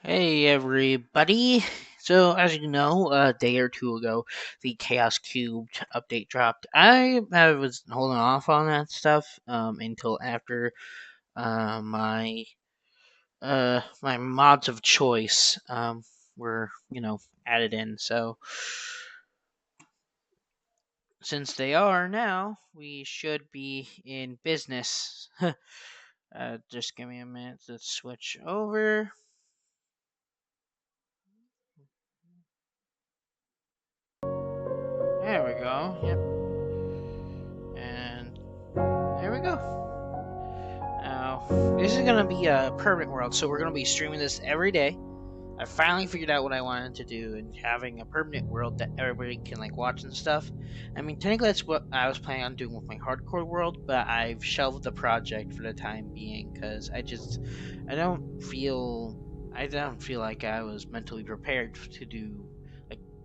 Hey everybody! So as you know, a day or two ago, the Chaos Cubed update dropped. I was holding off on that stuff until after my my mods of choice were added in. So since they are now, we should be in business. Just give me a minute to switch over. There we go. Yep. And there we go. Now, this is going to be a permanent world, so we're going to be streaming this every day. I finally figured out what I wanted to do, and having a permanent world that everybody can watch and stuff. I mean, technically that's what I was planning on doing with my hardcore world, but I've shelved the project for the time being because I don't feel like I was mentally prepared to do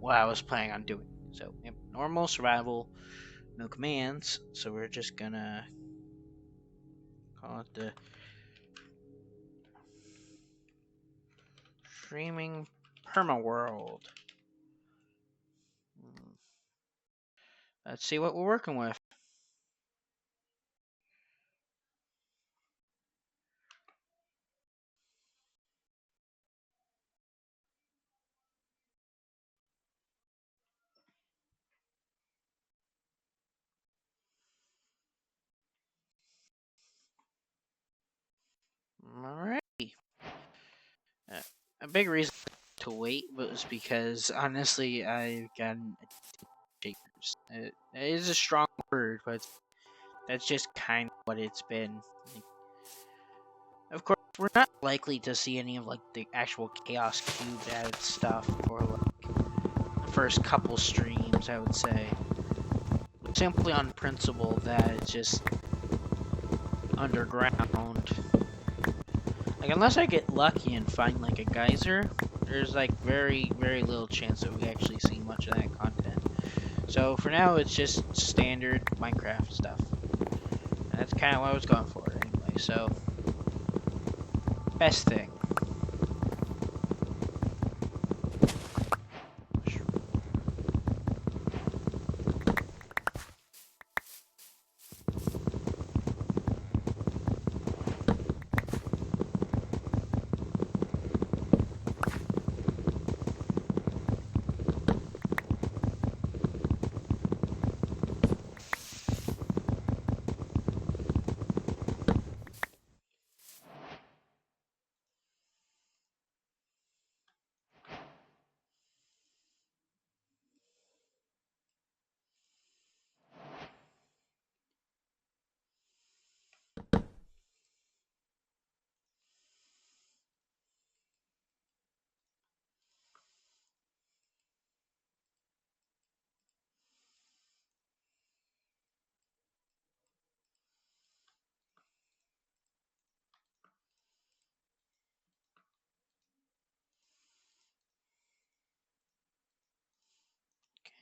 what I was planning on doing. So, normal survival, no commands. So we're just gonna call it the Streaming Perma World. Let's see what we're working with. Alrighty. A big reason to wait was because honestly, I've gotten shakers. It is a strong word, but that's just kind of what it's been. Of course, we're not likely to see any of the actual Chaos Cube added stuff for the first couple streams. I would say simply on principle that it's just underground. Unless I get lucky and find a geyser, there's very, very little chance that we actually see much of that content. So for now, it's just standard Minecraft stuff. And that's kind of what I was going for anyway, so best thing.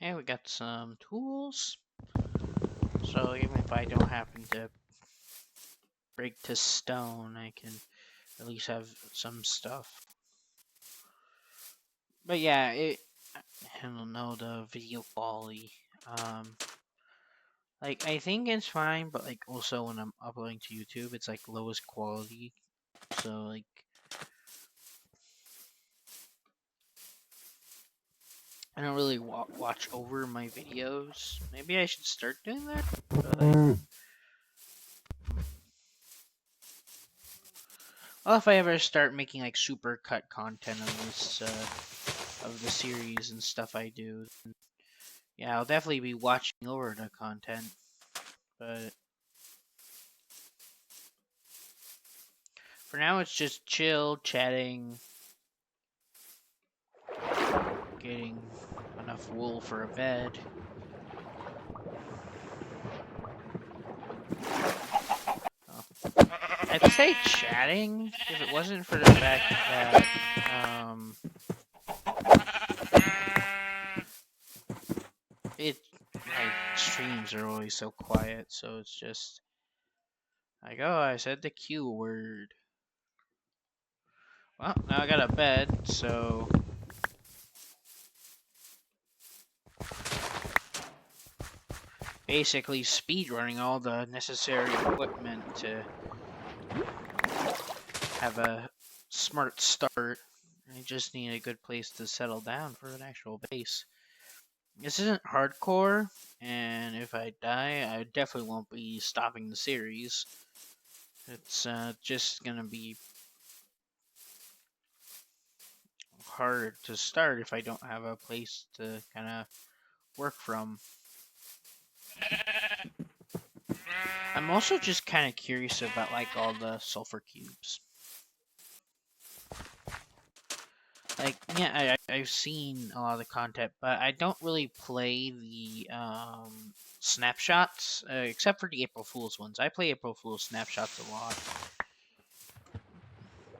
Okay, we got some tools. So even if I don't happen to break to stone, I can at least have some stuff. But yeah, I don't know the video quality. I think it's fine, but also when I'm uploading to YouTube, it's lowest quality. So I don't really watch over my videos. Maybe I should start doing that. But, well, if I ever start making super cut content of this of the series and stuff I do, then, yeah, I'll definitely be watching over the content. But for now, it's just chill, chatting, getting enough wool for a bed. I'd say chatting if it wasn't for the fact that my streams are always so quiet, so it's just oh, I said the Q word. Well, now I got a bed, so basically speed running all the necessary equipment to have a smart start. I just need a good place to settle down for an actual base. This isn't hardcore, and if I die, I definitely won't be stopping the series. It's just gonna be hard to start if I don't have a place to kind of work from. I'm also just kind of curious about like all the sulfur cubes. Like, yeah, I've seen a lot of the content, but I don't really play the snapshots, except for the April Fool's ones. I play April Fool's snapshots a lot.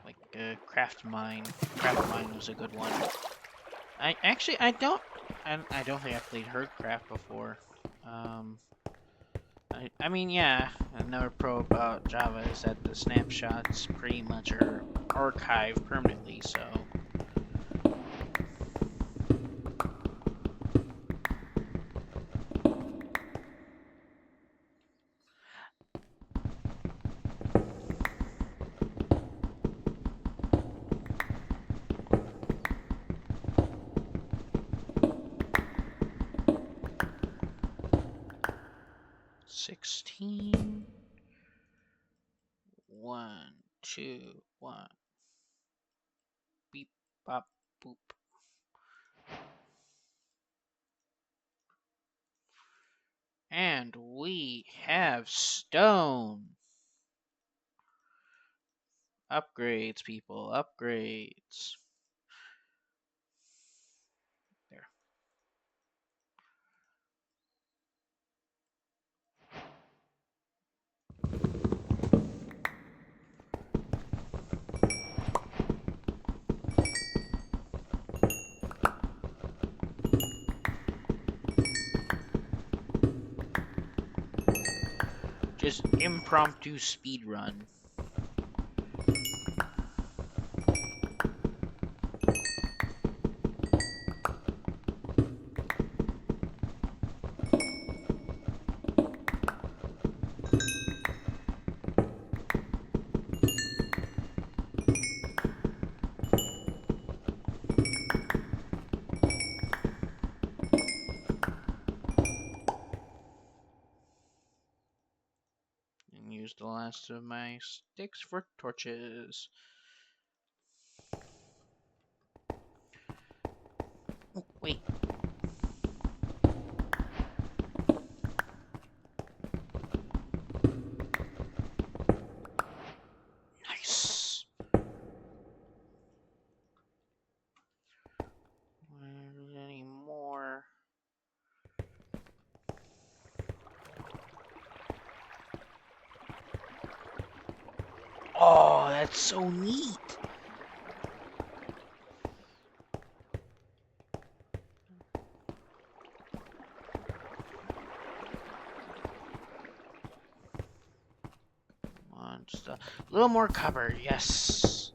Like, Craft Mine. Craft Mine was a good one. I don't think I played Herdcraft before. I mean, yeah, another pro about Java is that the snapshots pretty much are archived permanently, so 16. 1, 2, 1. Beep, bop, boop. And we have stone. Upgrades, people. Upgrades. There. Just impromptu speed run. And use the last of my sticks for torches. Oh, wait. Nice. Where's any more? Oh, that's so neat. Come on, just a little more cover. Yes.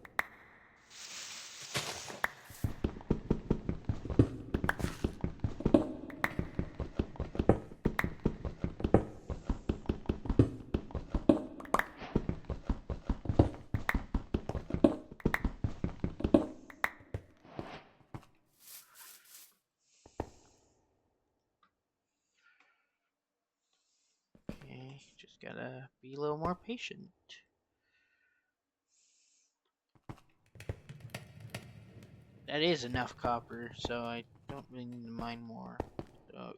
Okay, just gotta be a little more patient. That is enough copper, so I don't really need to mine more. So,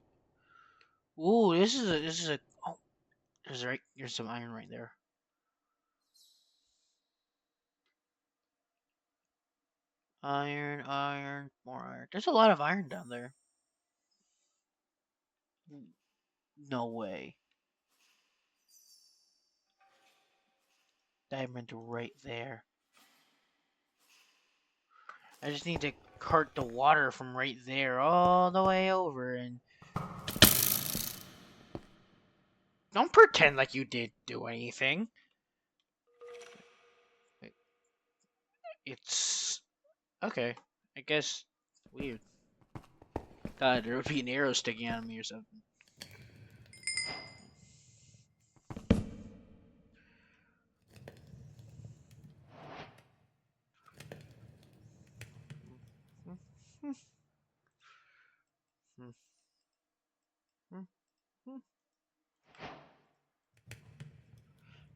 ooh, this is a oh, there's some iron right there. Iron, iron, more iron. There's a lot of iron down there. No way. Diamond right there. I just need to cart the water from right there all the way over and don't pretend like you did do anything. it's okay. I guess weird. Thought there would be an arrow sticking out of me or something.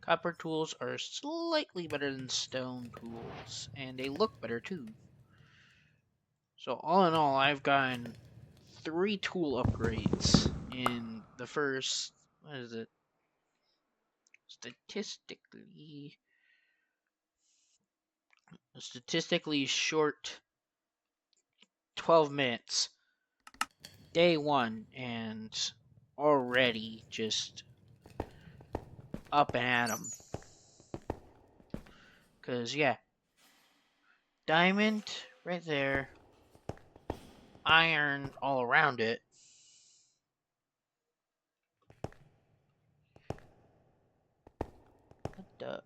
Copper tools are slightly better than stone tools, and they look better too. So all in all, I've gotten 3 tool upgrades in the first, what is it? Statistically short 12 minutes. Day 1, and already just up and at 'em. Cause yeah, diamond right there, iron all around it. What the?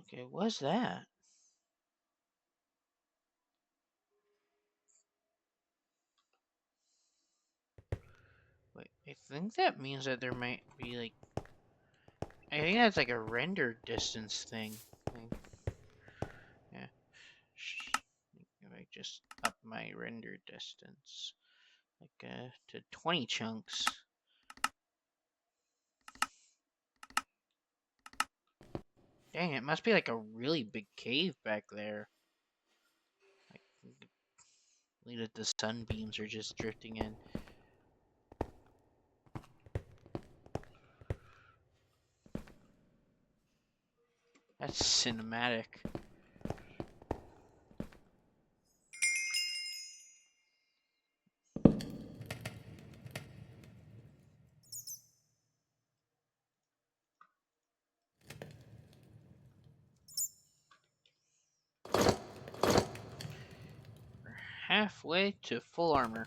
Okay, what's that? Wait, I think that means that there might be like, I think that's like a render distance thing. Yeah. If I just up my render distance, like to 20 chunks. Dang, it must be like a really big cave back there. Like, look at the sunbeams are just drifting in. That's cinematic. We're halfway to full armor.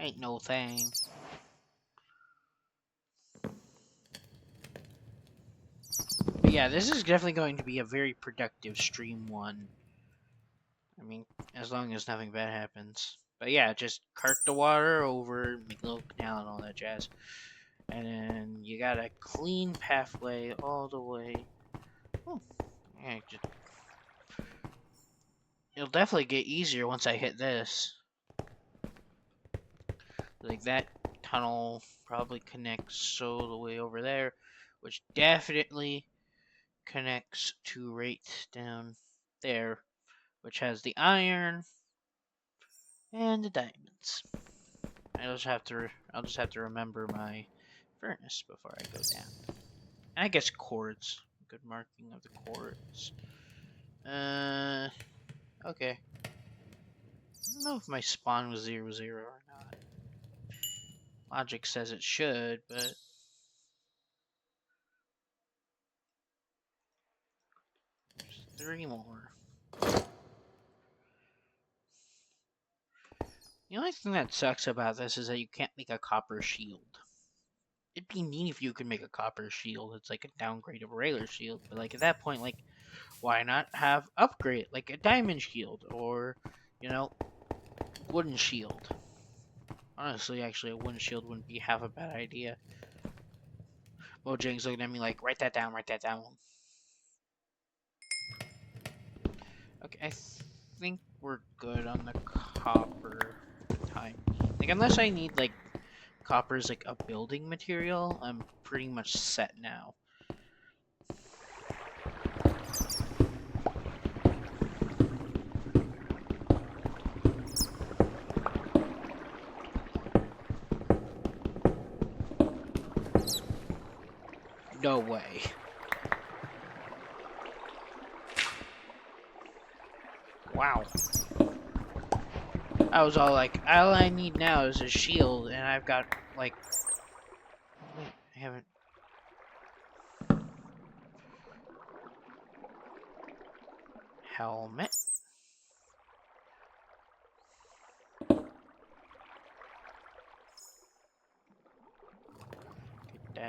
Ain't no thing. But yeah, this is definitely going to be a very productive stream 1. I mean, as long as nothing bad happens. But yeah, just cart the water over, make a little canal and all that jazz. And then you got a clean pathway all the way. Oh, yeah, it'll definitely get easier once I hit this. Like that tunnel probably connects all the way over there, which definitely connects to right down there, which has the iron and the diamonds. I'll just have to remember my furnace before I go down. And I guess cords. Good marking of the cords. Okay. I don't know if my spawn was 0, 0 or not. Logic says it should, but there's 3 more. The only thing that sucks about this is that you can't make a copper shield. It'd be neat if you could make a copper shield. It's like a downgrade of a regular shield, but like at that point, like, why not have upgrade like a diamond shield or, you know, wooden shield? Honestly, actually, a wooden shield wouldn't be half a bad idea. Mojang's looking at me like, write that down, write that down. Okay, I think we're good on the copper time. Like, unless I need, like, copper is, like, a building material, I'm pretty much set now. No way. Wow. I was all like, all I need now is a shield, and I've got, like... Wait, I haven't... Helmet.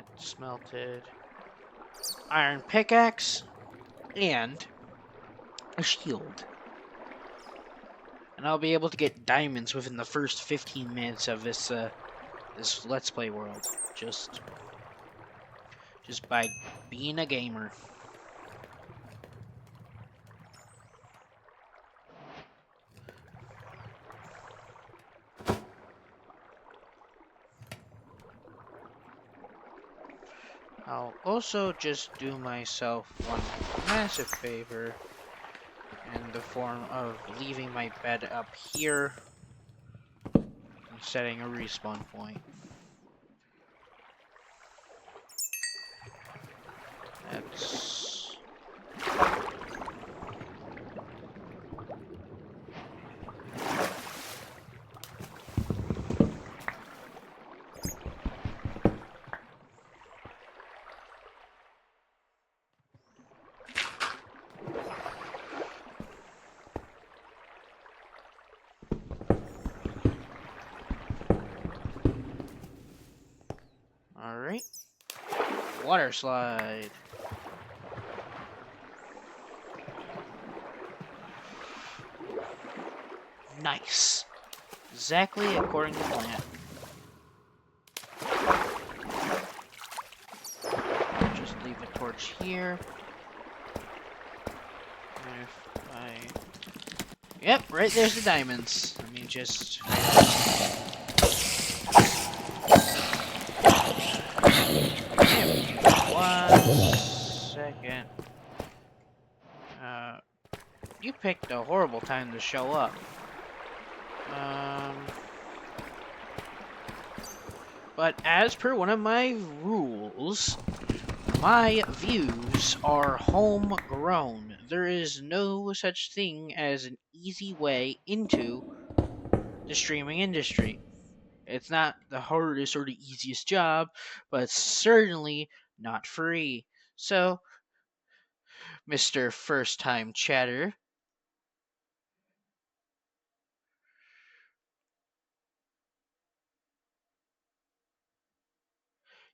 That's smelted. Iron pickaxe. And a shield. And I'll be able to get diamonds within the first 15 minutes of this this Let's Play world. Just by being a gamer. I'll also just do myself one massive favor in the form of leaving my bed up here and setting a respawn point. That's... Alright. Water slide. Nice. Exactly according to plan. Just leave a torch here. If I... Yep, right there's the diamonds. Let me just... One second. You picked a horrible time to show up. But as per one of my rules, my views are homegrown. There is no such thing as an easy way into the streaming industry. It's not the hardest or the easiest job, but it's certainly not free. So, Mr. First Time Chatter,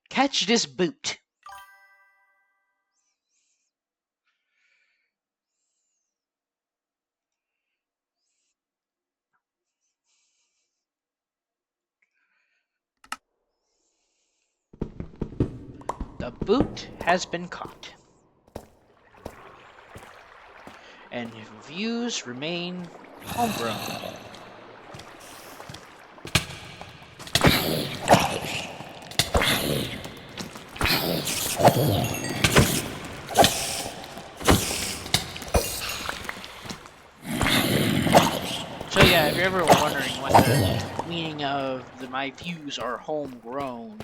catch this boot. The boot has been caught. And views remain homegrown. So yeah, if you're ever wondering what the meaning of my views are homegrown,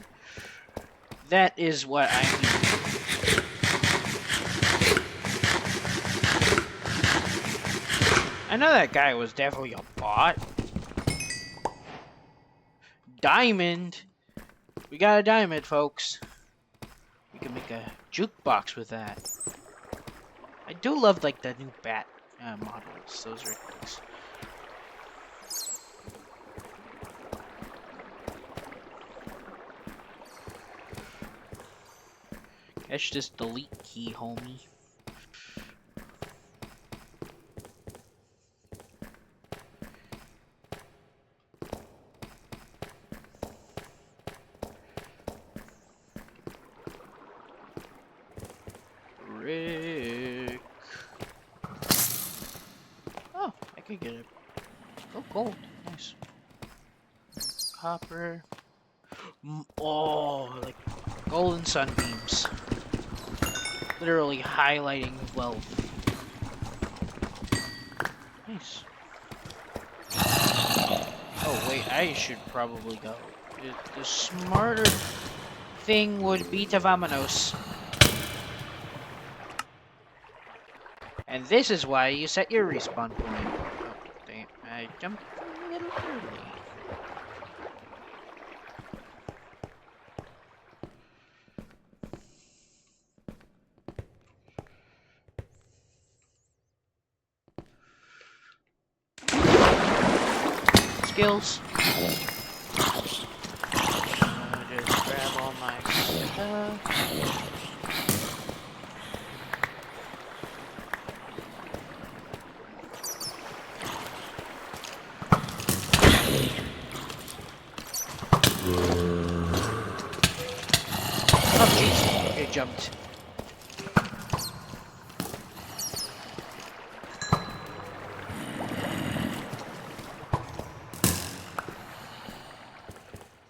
that is what I mean. I know that guy was definitely a bot. Diamond! We got a diamond, folks. We can make a jukebox with that. I do love, like, the new bat models. Those are nice. Catch this delete key, homie. Rick. Oh, I could get it. Oh, gold. Nice. Copper. Oh, like golden sunbeams. Literally highlighting wealth. Nice. Oh, wait, I should probably go. The smarter thing would be to vamonos. And this is why you set your respawn point. Oh, damn, I jumped a little early. Skills. Just grab all my Oh jeez, it jumped.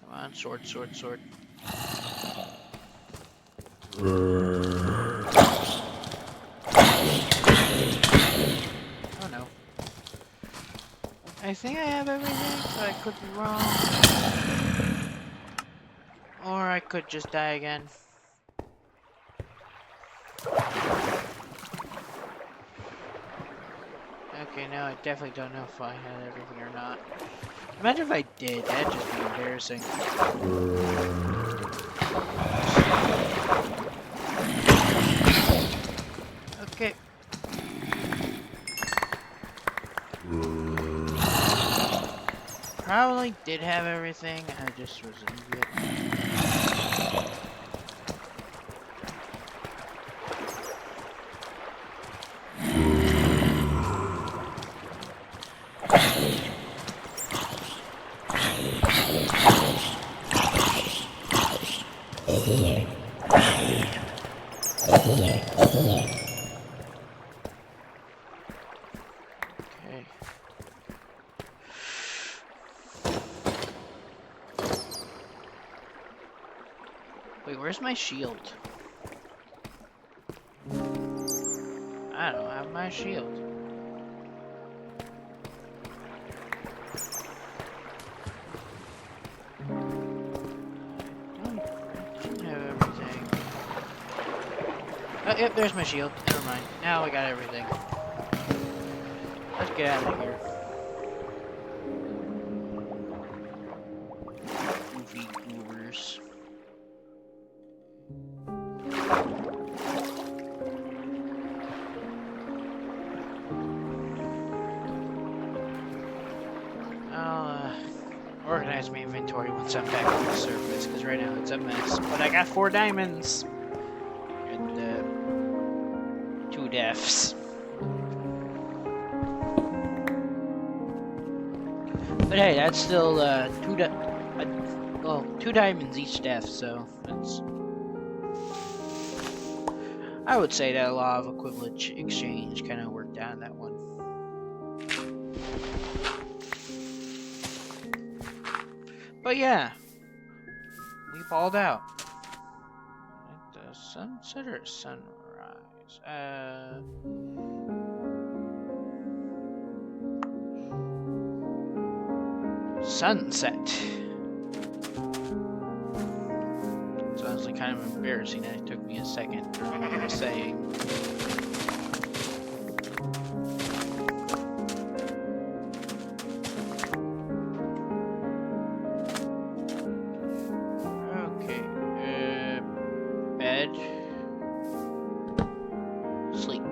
Come on, sword, sword, sword. Oh no. I think I have everything, but I could be wrong. Or I could just die again. Okay, now I definitely don't know if I had everything or not. Imagine if I did, that'd just be embarrassing. Okay. Probably did have everything, I just was an idiot. Okay. Wait, where's my shield? I don't have my shield. I don't have everything. Oh, yep, there's my shield. Never mind. Now I got everything. Let's get out of here. Goofy goobers. I'll organize my inventory once I'm back on the surface, because right now it's a mess. But I got 4 diamonds. And 2 deaths. But hey, that's still 2 diamonds each death, so that's... I would say that a law of equivalent exchange kind of worked out in that one. But yeah, we balled out. At the sunset or sunrise? Sunset. It's honestly kind of embarrassing that it took me a second to remember to say. Okay, bed, sleep.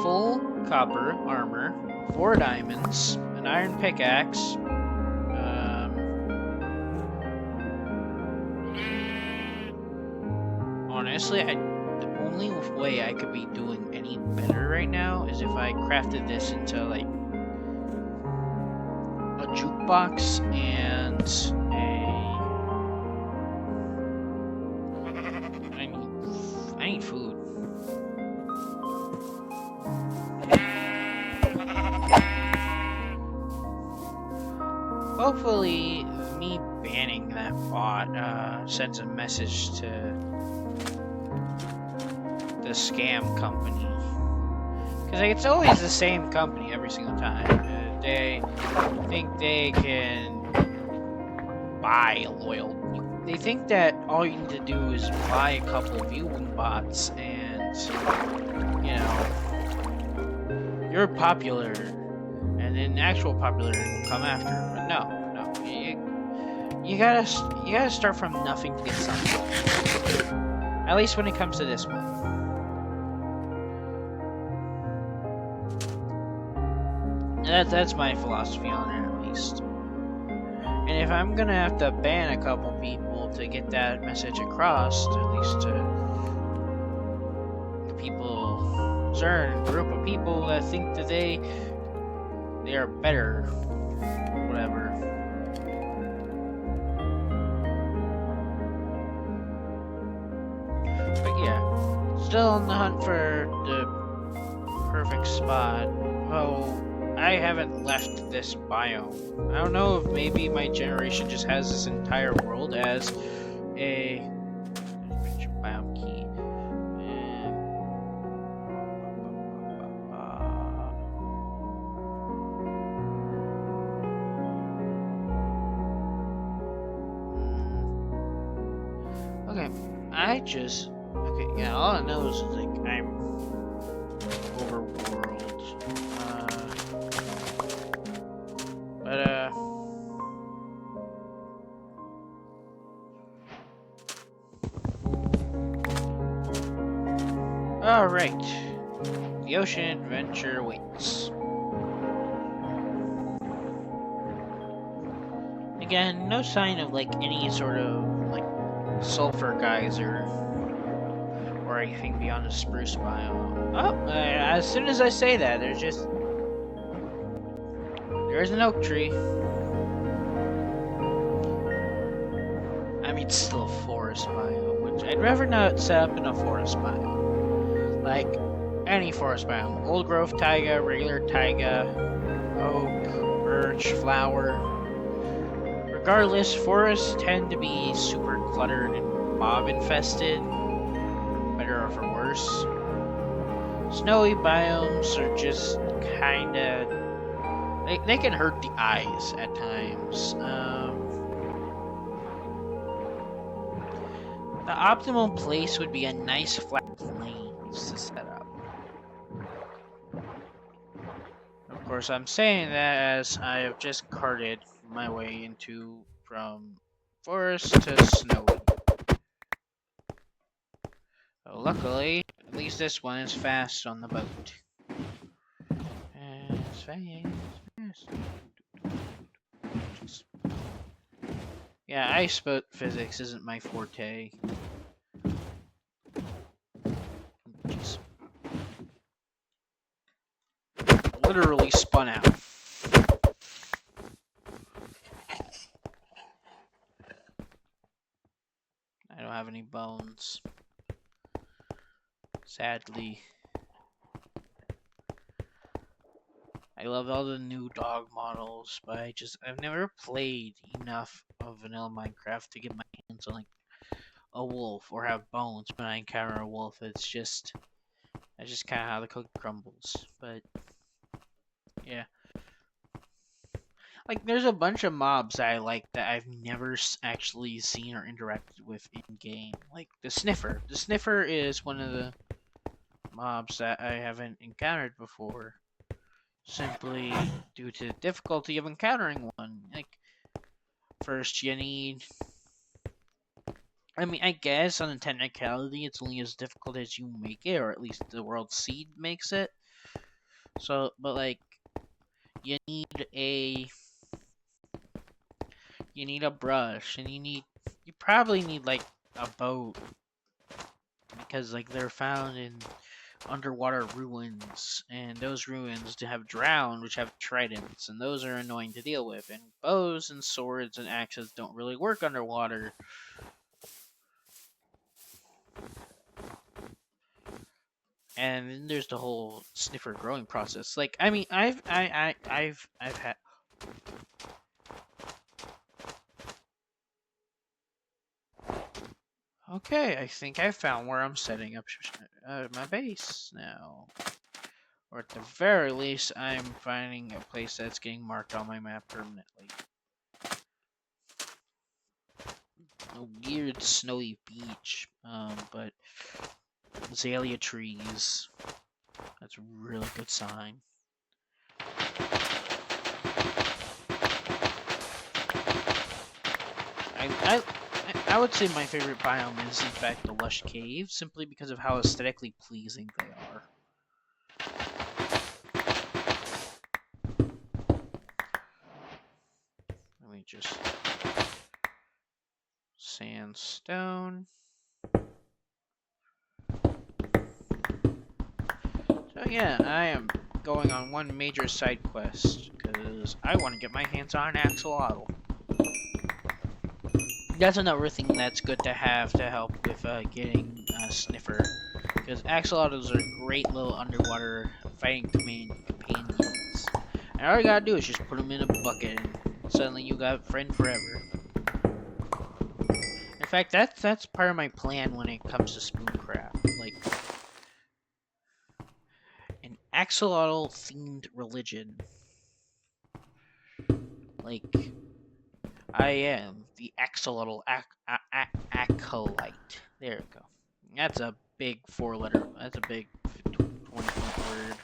Full copper armor. 4 diamonds, an iron pickaxe, honestly, the only way I could be doing any better right now is if I crafted this into, like, a jukebox and I need food. Hopefully, me banning that bot sends a message to the scam company. Because like, it's always the same company every single time. They think they can buy loyal. They think that all you need to do is buy a couple of viewing bots and, you know, you're popular. And then actual popularity will come after. But no, you gotta start from nothing to get something. At least when it comes to this one. That's my philosophy on it, at least. And And if I'm gonna have to ban a couple people to get that message across, at least to the people, certain group of people that think that they are better, whatever. But yeah, still on the hunt for the perfect spot. Oh, I haven't left this biome. I don't know if maybe my generation just has this entire world as a biome key. Okay, okay, yeah, all I know is like I'm overworld. Alright. The ocean adventure waits. Again, no sign of like any sort of like sulfur geyser or anything beyond the spruce biome. Oh, as soon as I say that, there's an oak tree. I mean, it's still a forest biome, which I'd rather not set up in a forest biome. Like any forest biome, old growth taiga, regular taiga, oak, birch, flower. Regardless, forests tend to be super cluttered and mob infested, better or for worse. Snowy biomes are just kinda... They can hurt the eyes at times. The optimal place would be a nice flat plains to set up. Of course, I'm saying that as I have just carted my way from forest to snowy. So luckily, at least this one is fast on the boat. Fast. Yeah, ice boat physics isn't my forte. Just literally spun out. I don't have any bones. Sadly. I love all the new dog models, but I've never played enough of vanilla Minecraft to get my hands on like a wolf or have bones when I encounter a wolf. That's just kind of how the cookie crumbles. But yeah, like there's a bunch of mobs that I like that I've never actually seen or interacted with in game. Like the sniffer. The sniffer is one of the mobs that I haven't encountered before, simply due to the difficulty of encountering one. Like first you need... I mean, I guess on a technicality, it's only as difficult as you make it, or at least the world seed makes it. So, but like, you need a brush, and you probably need like a boat, because like they're found in underwater ruins, and those ruins have drowned, which have tridents, and those are annoying to deal with. And bows and swords and axes don't really work underwater. And then there's the whole sniffer growing process. Like, I mean, I've had... Okay, I think I found where I'm setting up my base now. Or at the very least, I'm finding a place that's getting marked on my map permanently. A weird snowy beach, but azalea trees. That's a really good sign. I would say my favorite biome is in fact the lush caves, simply because of how aesthetically pleasing they are. I mean, me just sandstone. So yeah, I am going on one major side quest because I want to get my hands on an axolotl. That's another thing that's good to have to help with getting a sniffer, because axolotls are great little underwater fighting companions. And all you gotta do is just put them in a bucket, and suddenly you got a friend forever. In fact, that's part of my plan when it comes to spooncraft, like an axolotl-themed religion. Like, I am the axolotl acolyte. There we go. That's a big 4-letter. That's a big 20-point word.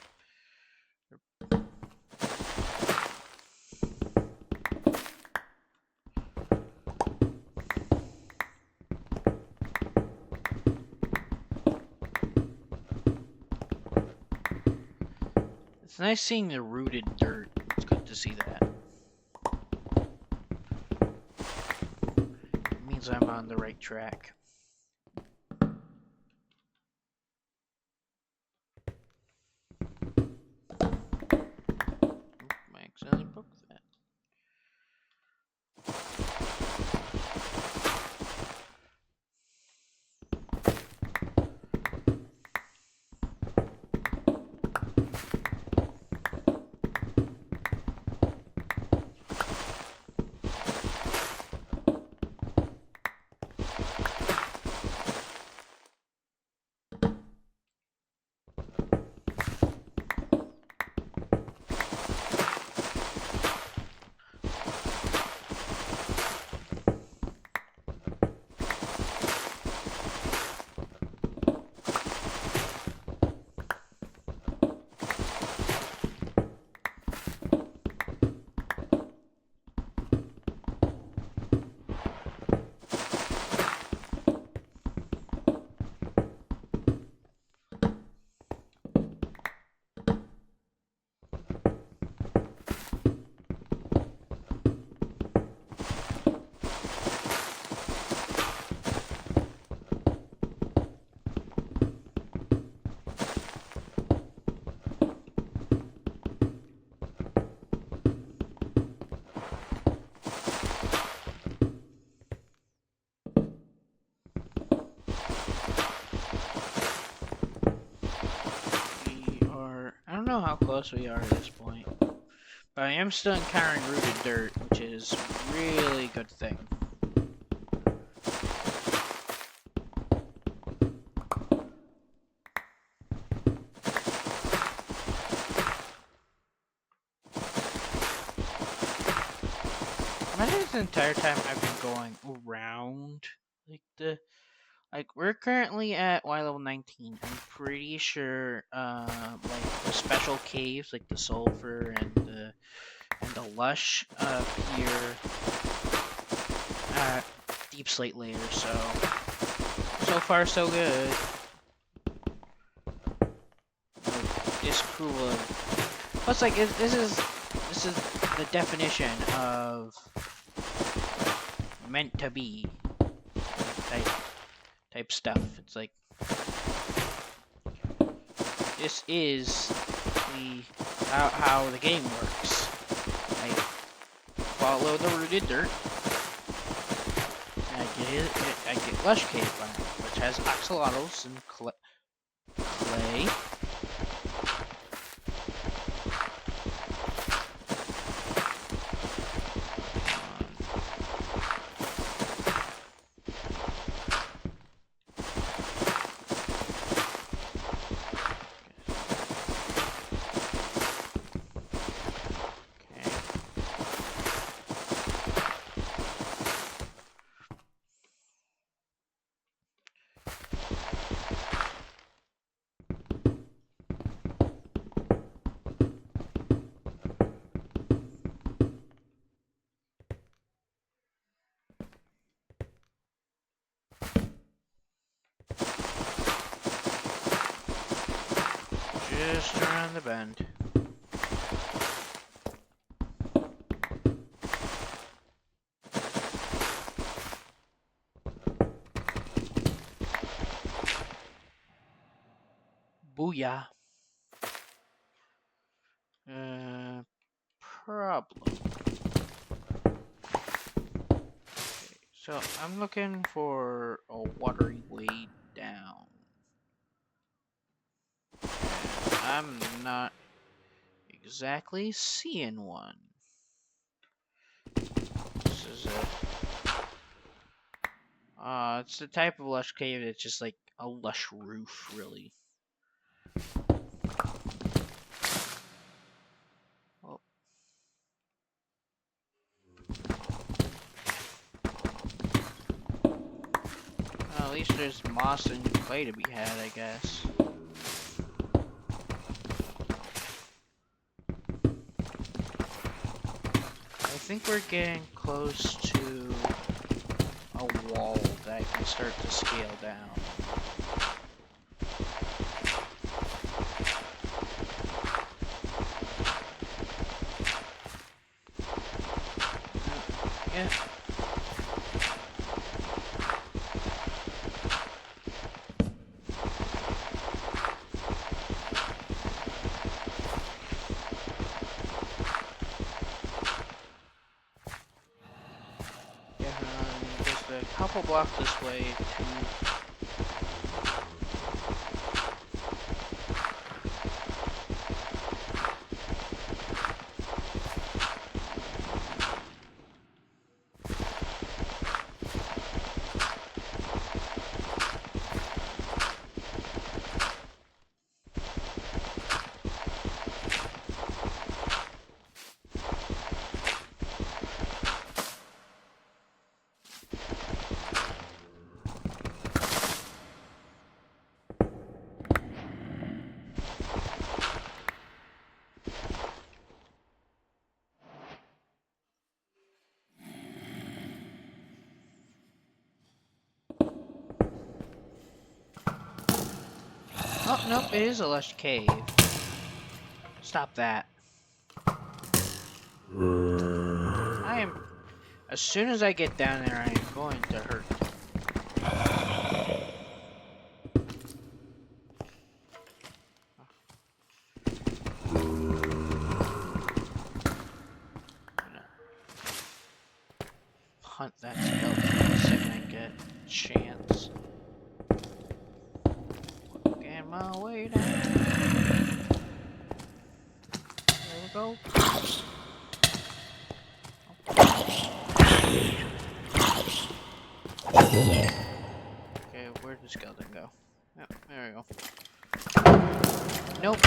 It's nice seeing the rooted dirt. It's good to see that. It means I'm on the right track. I accidentally broke that. I don't know how close we are at this point, but I am still encountering rooted dirt, which is really good thing. Imagine this entire time I've been going around we're currently at Y level 19. I'm pretty sure like the special caves, like the sulfur and the lush appear at deep slate layers. So far so good. Disapproval of. Plus, like this is the definition of meant to be type stuff. It's like this is the how the game works. I follow the rooted dirt. And I get lush cave biome, which has axolotls and clay. Just around the bend. Booyah. Problem. Okay, so I'm looking for a watery way down. I'm not exactly seeing one. This is it's the type of lush cave that's just like a lush roof, really. Oh. Well, at least there's moss and clay to be had, I guess. I think we're getting close to a wall that I can start to scale down. Yeah. Definitely just a couple blocks this way to oh, nope, it is a lush cave. Stop that. I am... As soon as I get down there, I am going to hurt. Hunt that skeleton the second I get a chance. Working my way down. There we go. Okay, where'd the skeleton go? Yep, there we go. Nope.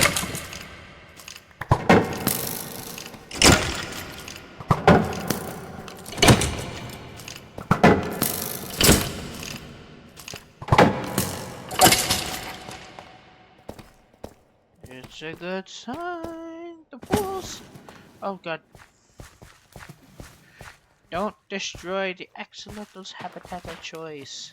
It's a good sign. The fools. Oh god. Don't destroy the axolotl's habitat of choice.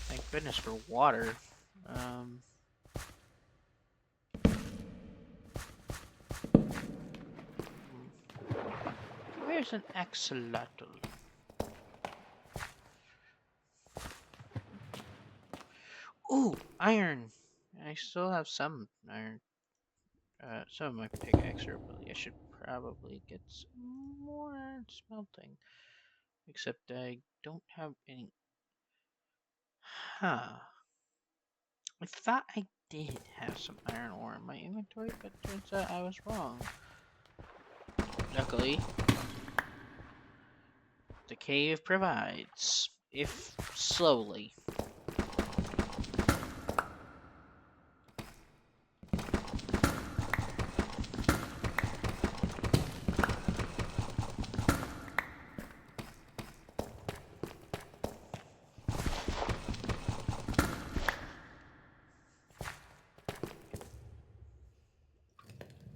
Thank goodness for water. Where's an axolotl? Ooh, iron! I still have some iron. Some of my pickaxe are ability. I should probably get some more iron smelting. Except I don't have any. Huh. I thought I did have some iron ore in my inventory, but turns out I was wrong. Luckily, the cave provides, if slowly.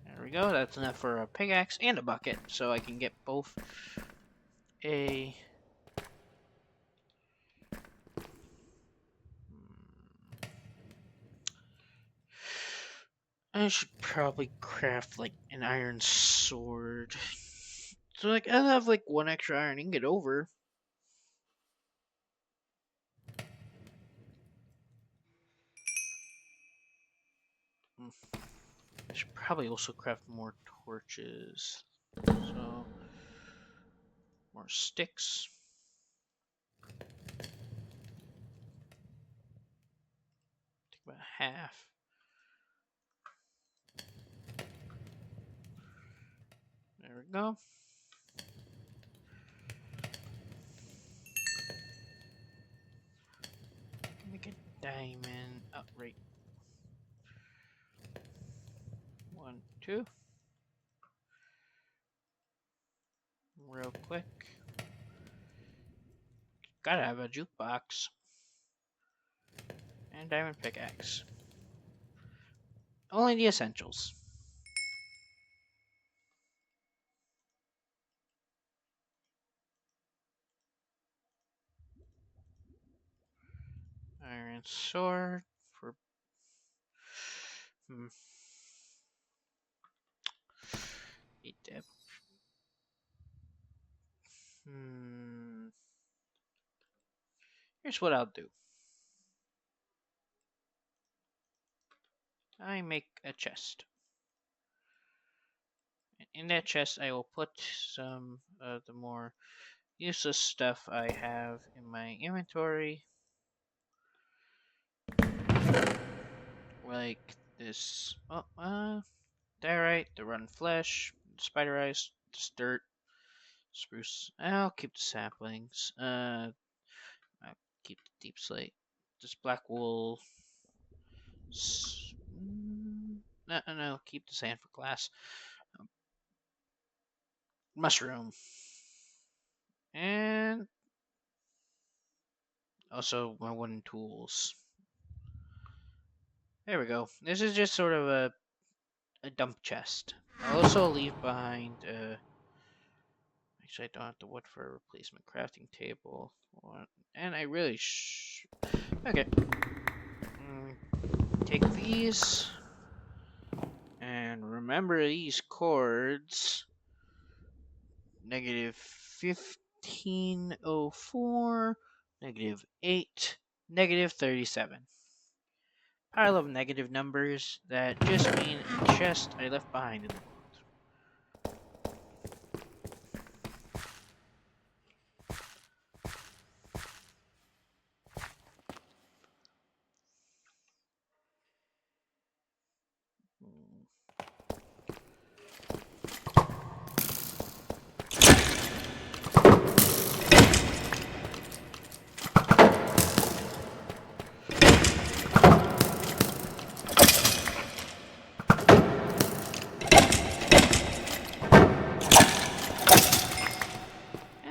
There we go, that's enough for a pickaxe and a bucket, so I can get both a... I should probably craft, like, an iron sword. So, like, I'll have, like, one extra iron ingot over. I should probably also craft more torches. So, more sticks. Take about half. There we go. Make a diamond. Oh, right. 1, 2. Real quick. Gotta have a jukebox. And diamond pickaxe. Only the essentials. Iron sword for... Eat that. Here's what I'll do. I make a chest. In that chest, I will put some of the more useless stuff I have in my inventory. Like this. Diorite, the rotten flesh, spider eyes, this dirt, spruce. I'll keep the saplings. I'll keep the deep slate. This black wool. No, keep the sand for glass. Mushroom. And also my wooden tools. There we go. This is just sort of a dump chest. I'll also leave behind, actually I don't have the wood for a replacement crafting table. And I really okay. Take these. And remember these chords. Negative 1504, negative 8, negative 37. Pile of negative numbers that just mean a chest I left behind in the world.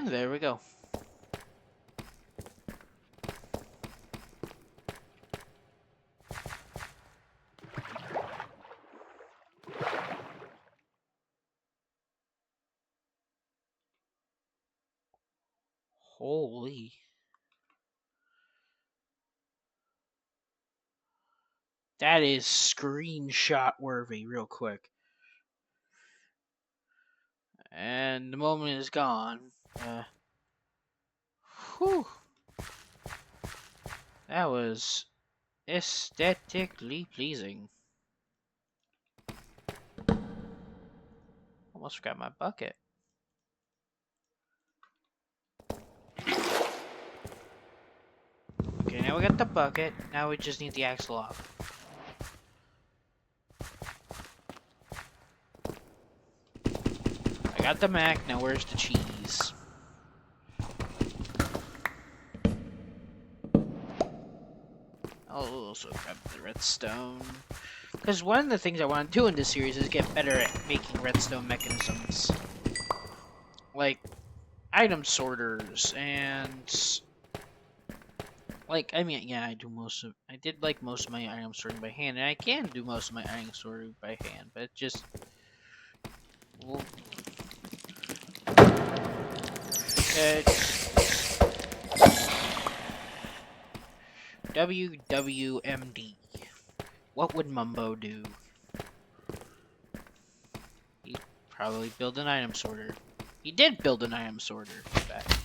There we go. Holy. That is screenshot worthy real quick. And the moment is gone. Whew. That was aesthetically pleasing. Almost forgot my bucket. Okay, now we got the bucket. Now we just need the axle off. I got the Mac. Now where's the cheese? I'll also grab the redstone. Because one of the things I want to do in this series is get better at making redstone mechanisms. Like, item sorters and... Like, I mean, yeah, I did like most of my item sorting by hand, and I can do most of my item sorting by hand, but it just... Well, WWMD. What would Mumbo do? He'd probably build an item sorter. He did build an item sorter, in fact.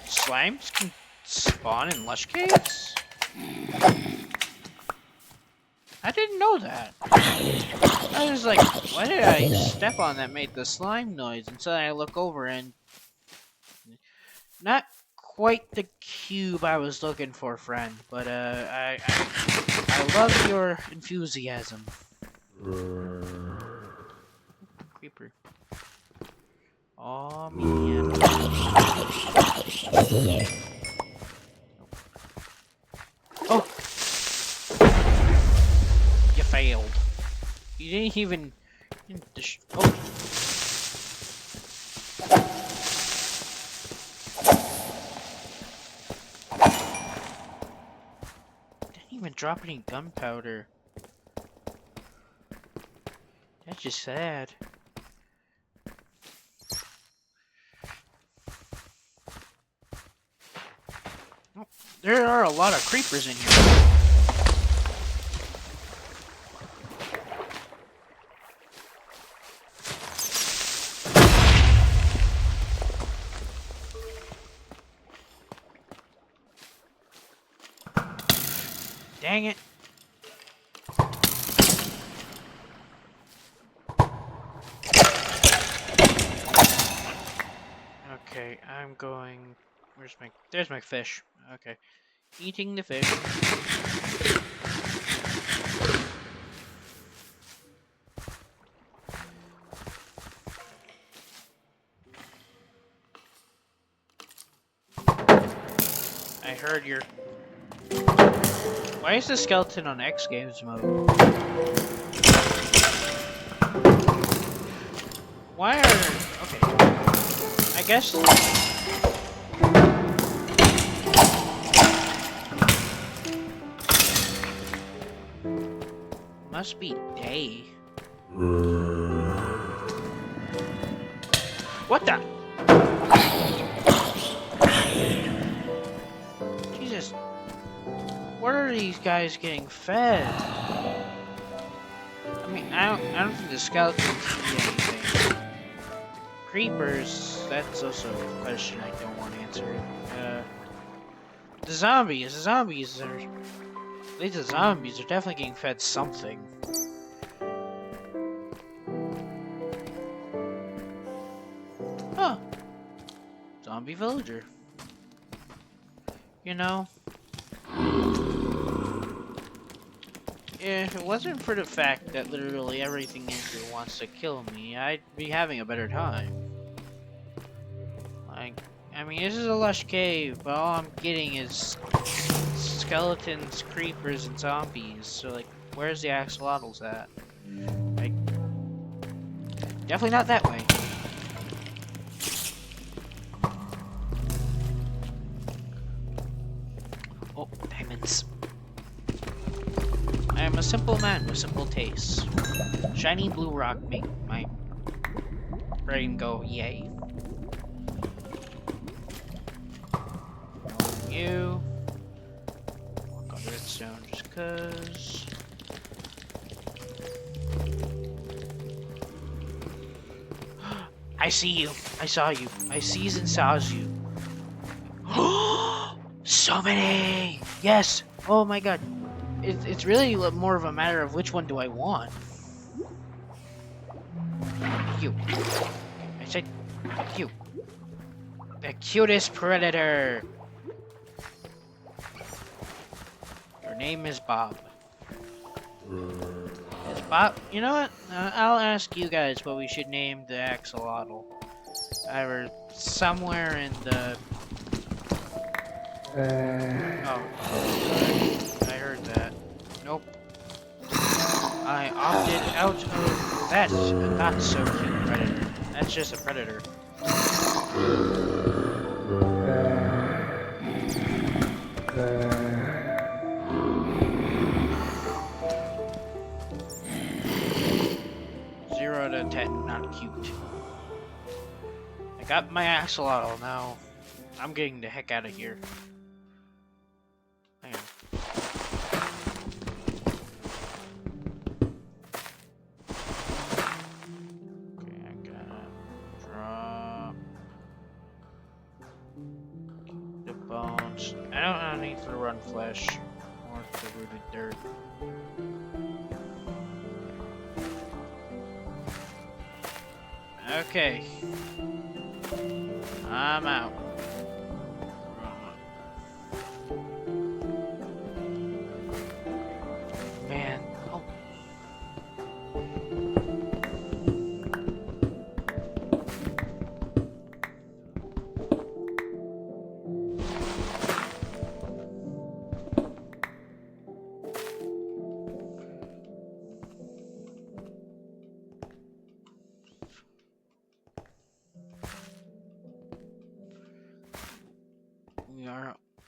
Slimes can spawn in lush caves? I didn't know that. I was like, why did I step on that made the slime noise? And so I look over and not quite the cube I was looking for, friend. But I love your enthusiasm. Creeper. Oh man. Oh. You failed. You didn't even. Oh. Didn't even drop any gunpowder. That's just sad. Oh, there are a lot of creepers in here. Dang it. Okay, I'm going... There's my fish. Okay. Eating the fish. I heard your... Why is the skeleton on X Games mode? Why are... Okay. I guess... Must be day. What the? Jesus. What are these guys getting fed? I mean, I don't think the skeletons eat anything. Creepers, that's also a question I don't want answered. The zombies are... At least the zombies are definitely getting fed something. Huh. Zombie villager. You know... If it wasn't for the fact that literally everything in here wants to kill me, I'd be having a better time. Like, I mean, this is a lush cave, but all I'm getting is skeletons, creepers, and zombies. So, like, where's the axolotls at? Like, definitely not that way. Oh, diamonds. I am a simple man with simple tastes. Shiny blue rock make my brain go yay. You. Walk on redstone just cause. I see you. I saw you. I sees and saws you. So many! Yes! Oh my god. It's really more of a matter of which one do I want. You. I said you. The cutest predator. Your name is Bob. Is Bob? You know what? I'll ask you guys what we should name the axolotl. Either somewhere in the... Oh. I heard that. Nope. I opted out of... That's a not so cute predator. That's just a predator. Zero to 10, not cute. I got my axolotl now. I'm getting the heck out of here. Hang on. Okay, I gotta drop the bone. I don't need to run flesh or the rooted dirt. Okay. I'm out. Man. Oh.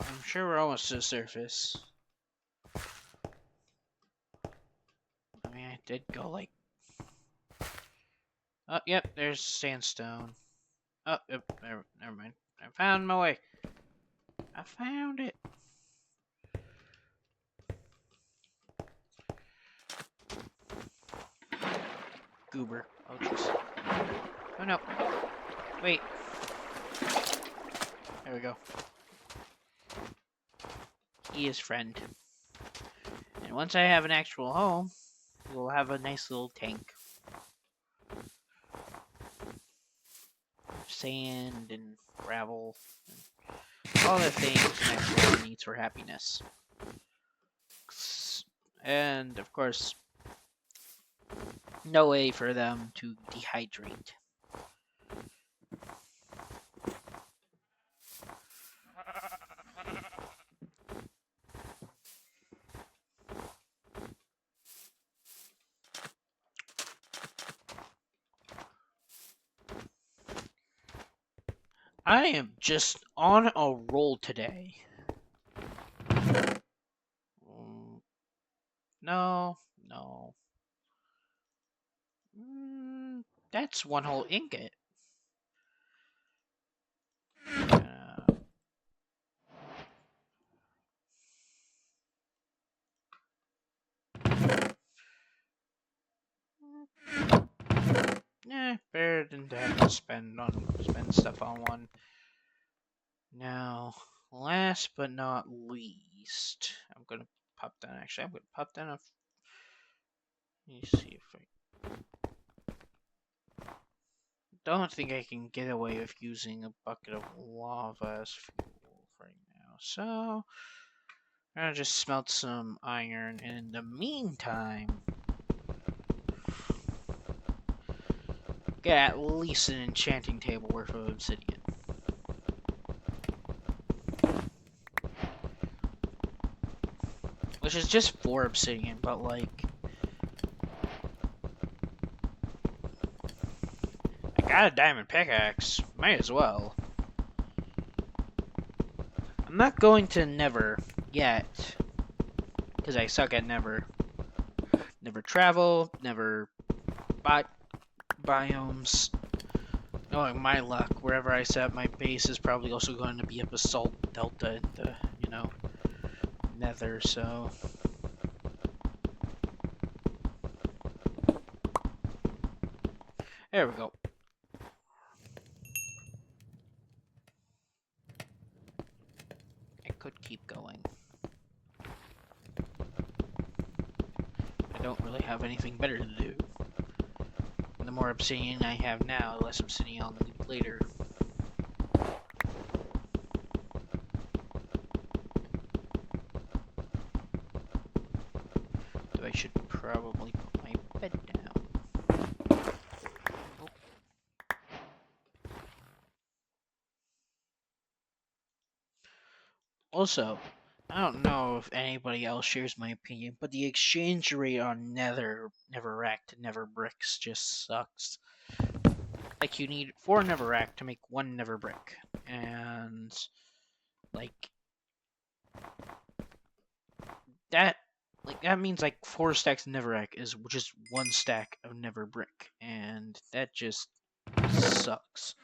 I'm sure we're almost to the surface. I mean, I did go like... Oh, yep, there's sandstone. Oh, yep, never mind. I found my way. I found it. Goober. Oh, jeez. Oh, no. Wait. There we go. He is friend. And once I have an actual home, we'll have a nice little tank. Sand and gravel. And all the things an actual needs for happiness. And, of course, no way for them to dehydrate. I am just on a roll today. No. That's one whole ingot. Better than to have to spend stuff on one. Now, last but not least, I'm gonna pop down. Actually, I'm gonna pop down a. Let me see if I. Don't think I can get away with using a bucket of lava as fuel right now. So, I'm gonna just smelt some iron, and in the meantime, get at least an enchanting table worth of obsidian. Which is just 4 obsidian, but like... I got a diamond pickaxe. Might as well. I'm not going to Nether yet. Because I suck at Nether. Never travel, never biomes. Knowing my luck, wherever I set up my base is probably also going to be a basalt delta in the, you know, Nether, so... There we go. I could keep going. I don't really have anything better to do. And the more obsidian I have now, the less obsidian I'll need later. So I should probably put my bed down. Oh. Also, I don't know if anybody else shares my opinion, but the exchange rate on Netherrack to Nether bricks just sucks. Like, you need 4 Netherrack to make 1 Nether brick, and like that means like 4 stacks of Netherrack is just 1 stack of Nether brick, and that just sucks.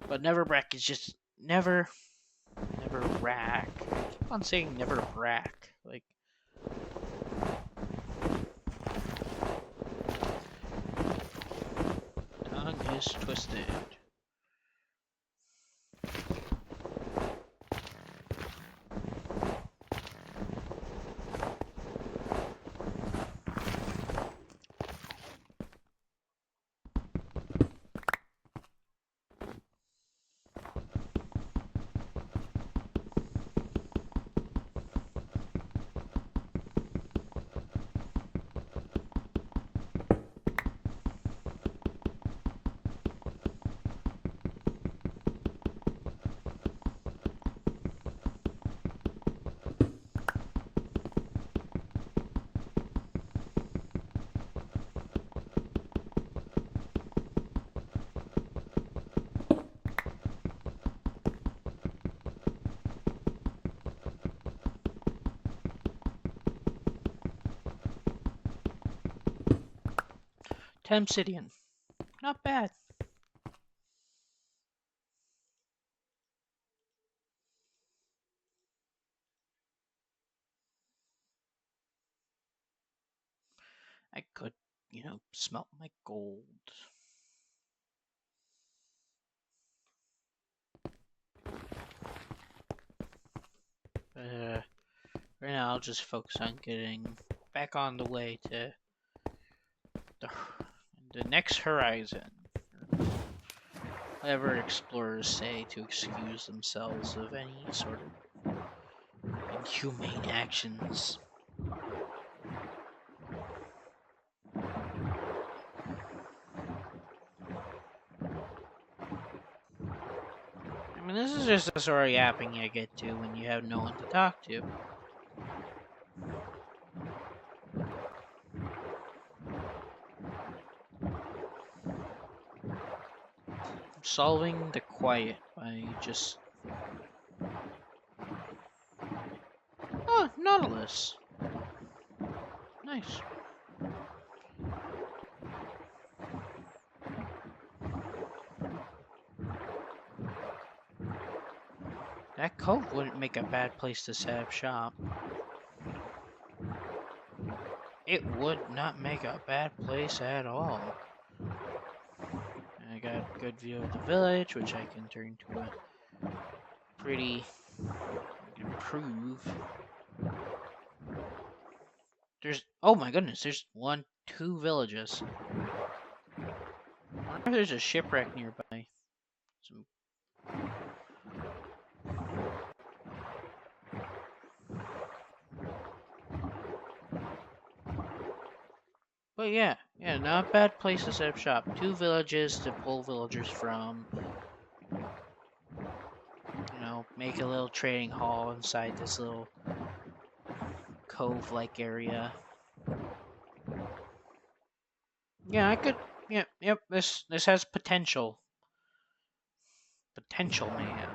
But Nether brick is just Netherrack. I keep on saying Netherrack. Like, tongue is twisted. 10 obsidian. Not bad. I could, smelt my gold. Right now, I'll just focus on getting back on the way to the next horizon. Whatever explorers say to excuse themselves of any sort of inhumane actions. I mean, this is just the sort of yapping you get to when you have no one to talk to. Solving the quiet by just... Oh, Nautilus. Nice. That cove wouldn't make a bad place to set up shop. It would not make a bad place at all. I got a good view of the village, which I can turn to a pretty improve. Oh my goodness, there's 2 villages. I wonder if there's a shipwreck nearby. But yeah, not bad place to set up shop. 2 villages to pull villagers from. Make a little trading hall inside this little cove-like area. Yeah, I could. Yep. This has potential. Potential, man.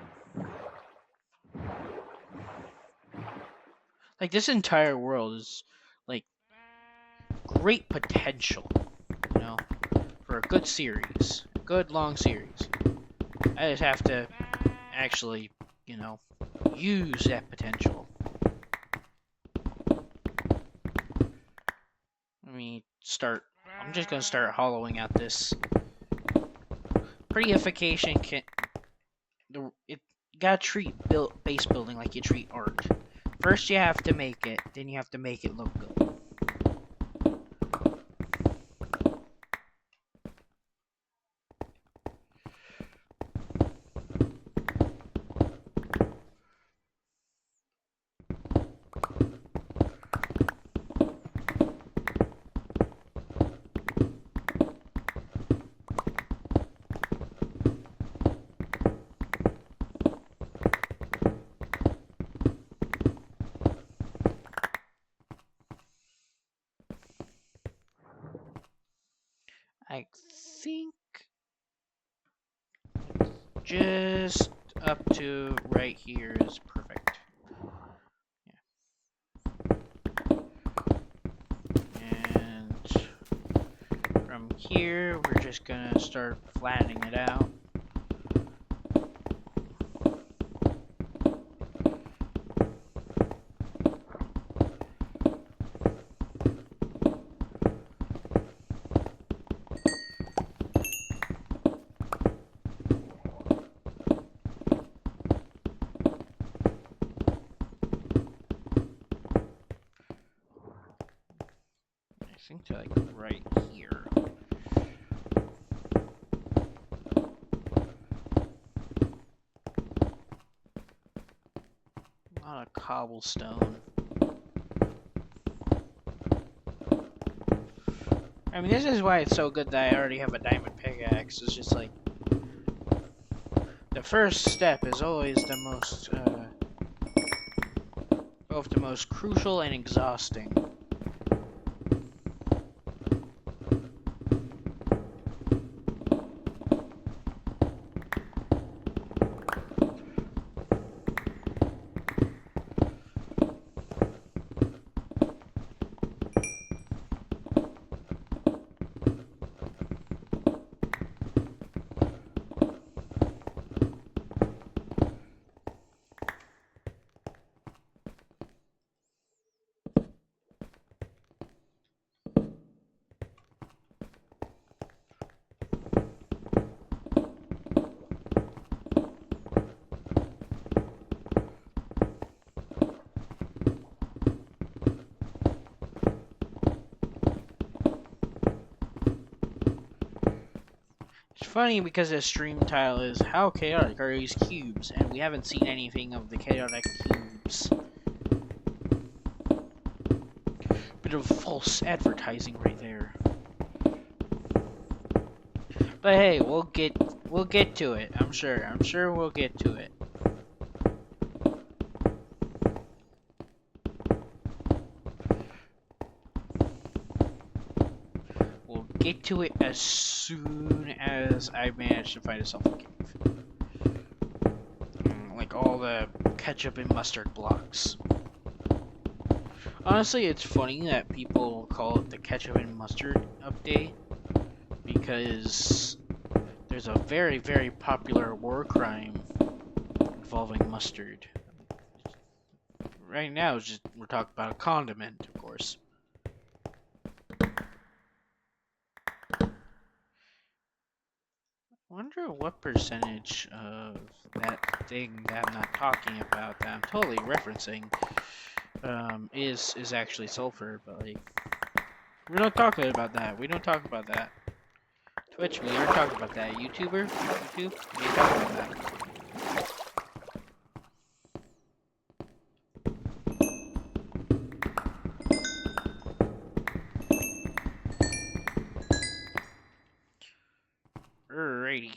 Like, this entire world is like great potential. For a good series, a good long series. I just have to actually, use that potential. I'm just gonna start hollowing out this prettification kit. You gotta treat base building like you treat art. First you have to make it, then you have to make it look good. I think just up to right here is perfect. Yeah. And from here, we're just gonna start flattening it out. I think to like right here. A lot of cobblestone. I mean, this is why it's so good that I already have a diamond pickaxe. It's just like the first step is always the most, both the most crucial and exhausting. funny because the stream title is "How chaotic are these cubes?" and we haven't seen anything of the chaotic cubes. Bit of false advertising right there. But hey, we'll get to it. I'm sure we'll get to it. We'll get to it as soon as I manage to find a sulfur cave. Like all the ketchup and mustard blocks. Honestly, it's funny that people call it the ketchup and mustard update because there's a very, very popular war crime involving mustard. Right now, it's just we're talking about a condiment, of course. Wonder what percentage of that thing that I'm not talking about, that I'm totally referencing, is actually sulfur, but like, we're not talking about that. We don't talk about that. Twitch, we aren't talking about that. YouTube, we ain't talking about that. Alrighty.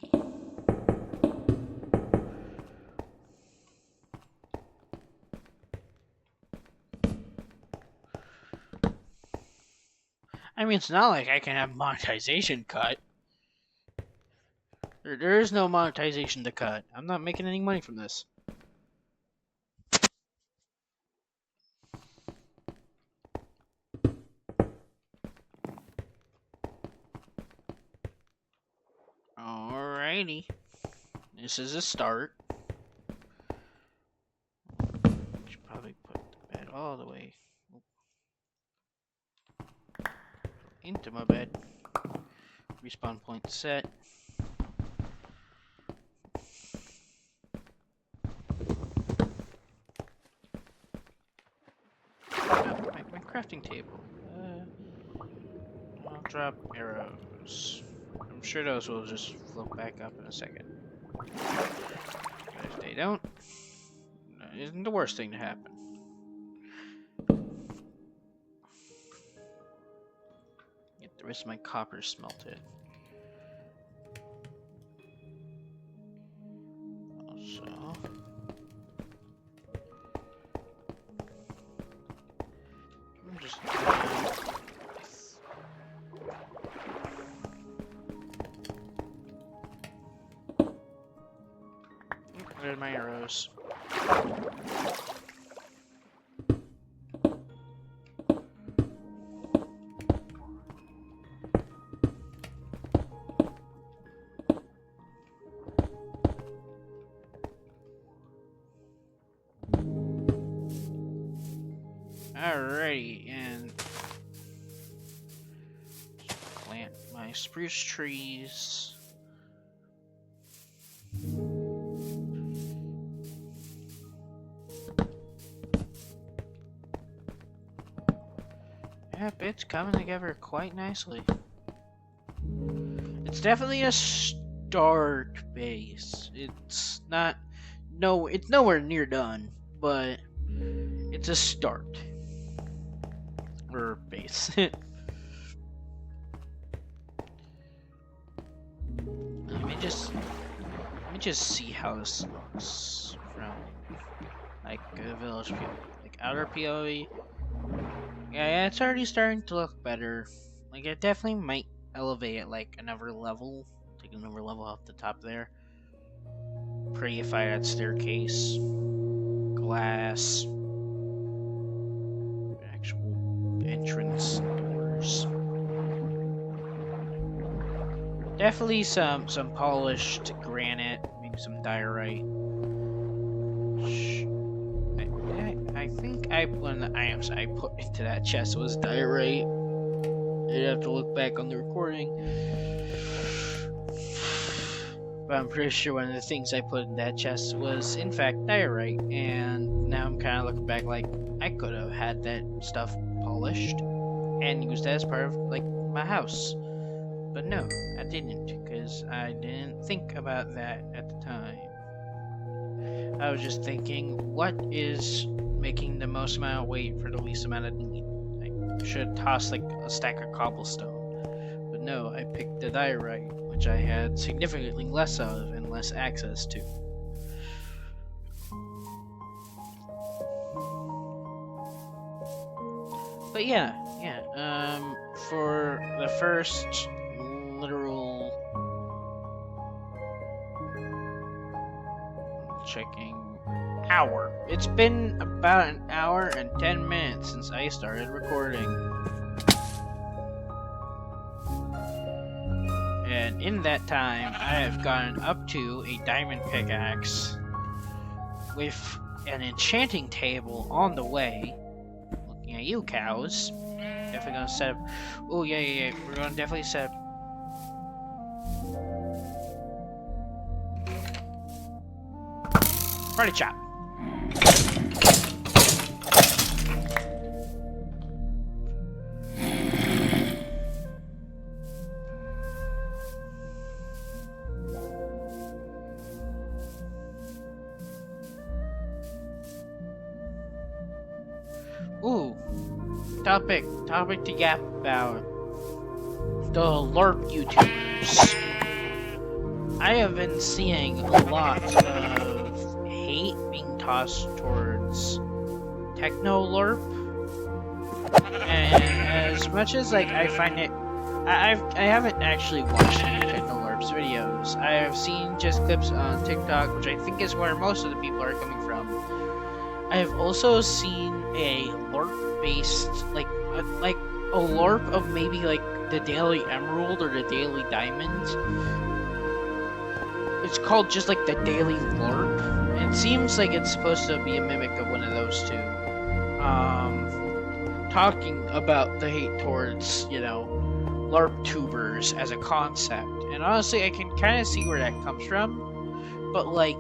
I mean, it's not like I can have monetization cut. There is no monetization to cut. I'm not making any money from this. Alrighty. This is a start. Should probably put the bed all the way into my bed. Respawn point set. My crafting table. I'll drop arrows. I'm sure those will just float back up in a second. But if they don't, it isn't the worst thing to happen. Get the rest of my copper smelted. Also, I'm just rid of my arrows. Alrighty, and plant my spruce trees. Yep, it's coming together quite nicely. It's definitely a start base. It's not, it's nowhere near done, but it's a start. Or base. Let me just see how this looks from like a village POV, like outer POV. Yeah, it's already starting to look better. Like, it definitely might elevate it like another level. Take another level off the top there. Pretty if I had staircase, glass, actual entrance doors. Definitely some polished granite, maybe some diorite. I think one of the items I put into that chest was diorite. I'd have to look back on the recording. But I'm pretty sure one of the things I put in that chest was, in fact, diorite. And now I'm kind of looking back like, I could have had that stuff polished and used that as part of, like, my house. But no, I didn't, because I didn't think about that at the time. I was just thinking, what is making the most amount of weight for the least amount of need? I should toss like a stack of cobblestone. But no, I picked the diorite, which I had significantly less of and less access to. But yeah, for the first literal checking hour. It's been about an hour and 10 minutes since I started recording. And in that time, I have gotten up to a diamond pickaxe with an enchanting table on the way. Looking at you, cows. Definitely gonna set up. Oh, yeah. We're gonna definitely set up. Party chop. Ooh, topic to gap about the LARP YouTubers. I have been seeing a lot of hate being tossed towards techno LARP, and as much as like I find it, I haven't actually watched any techno LARP's videos. I have seen just clips on TikTok, which I think is where most of the people are coming from. I have also seen a LARP based like a LARP of maybe like the Daily Emerald or the Daily Diamond. It's called just like the Daily LARP. It seems like it's supposed to be a mimic of one of those two. Talking about the hate towards, LARP tubers as a concept. And honestly, I can kind of see where that comes from. But like,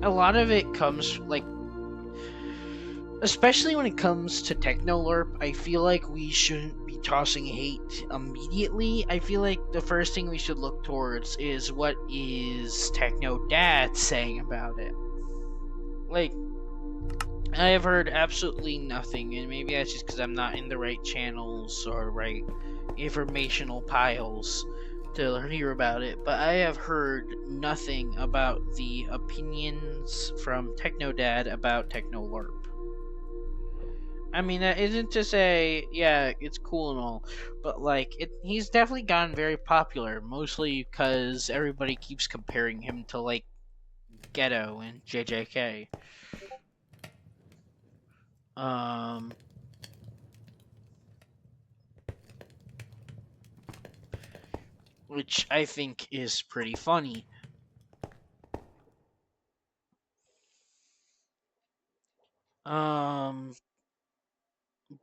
a lot of it comes like, especially when it comes to techno LARP, I feel like we shouldn't be tossing hate immediately. I feel like the first thing we should look towards is what is Techno Dad saying about it. Like, I have heard absolutely nothing, and maybe that's just because I'm not in the right channels or right informational piles to hear about it, but I have heard nothing about the opinions from Techno Dad about Techno LARP. I mean, that isn't to say, yeah, it's cool and all, but like, he's definitely gotten very popular, mostly because everybody keeps comparing him to like Ghetto and JJK. Which I think is pretty funny.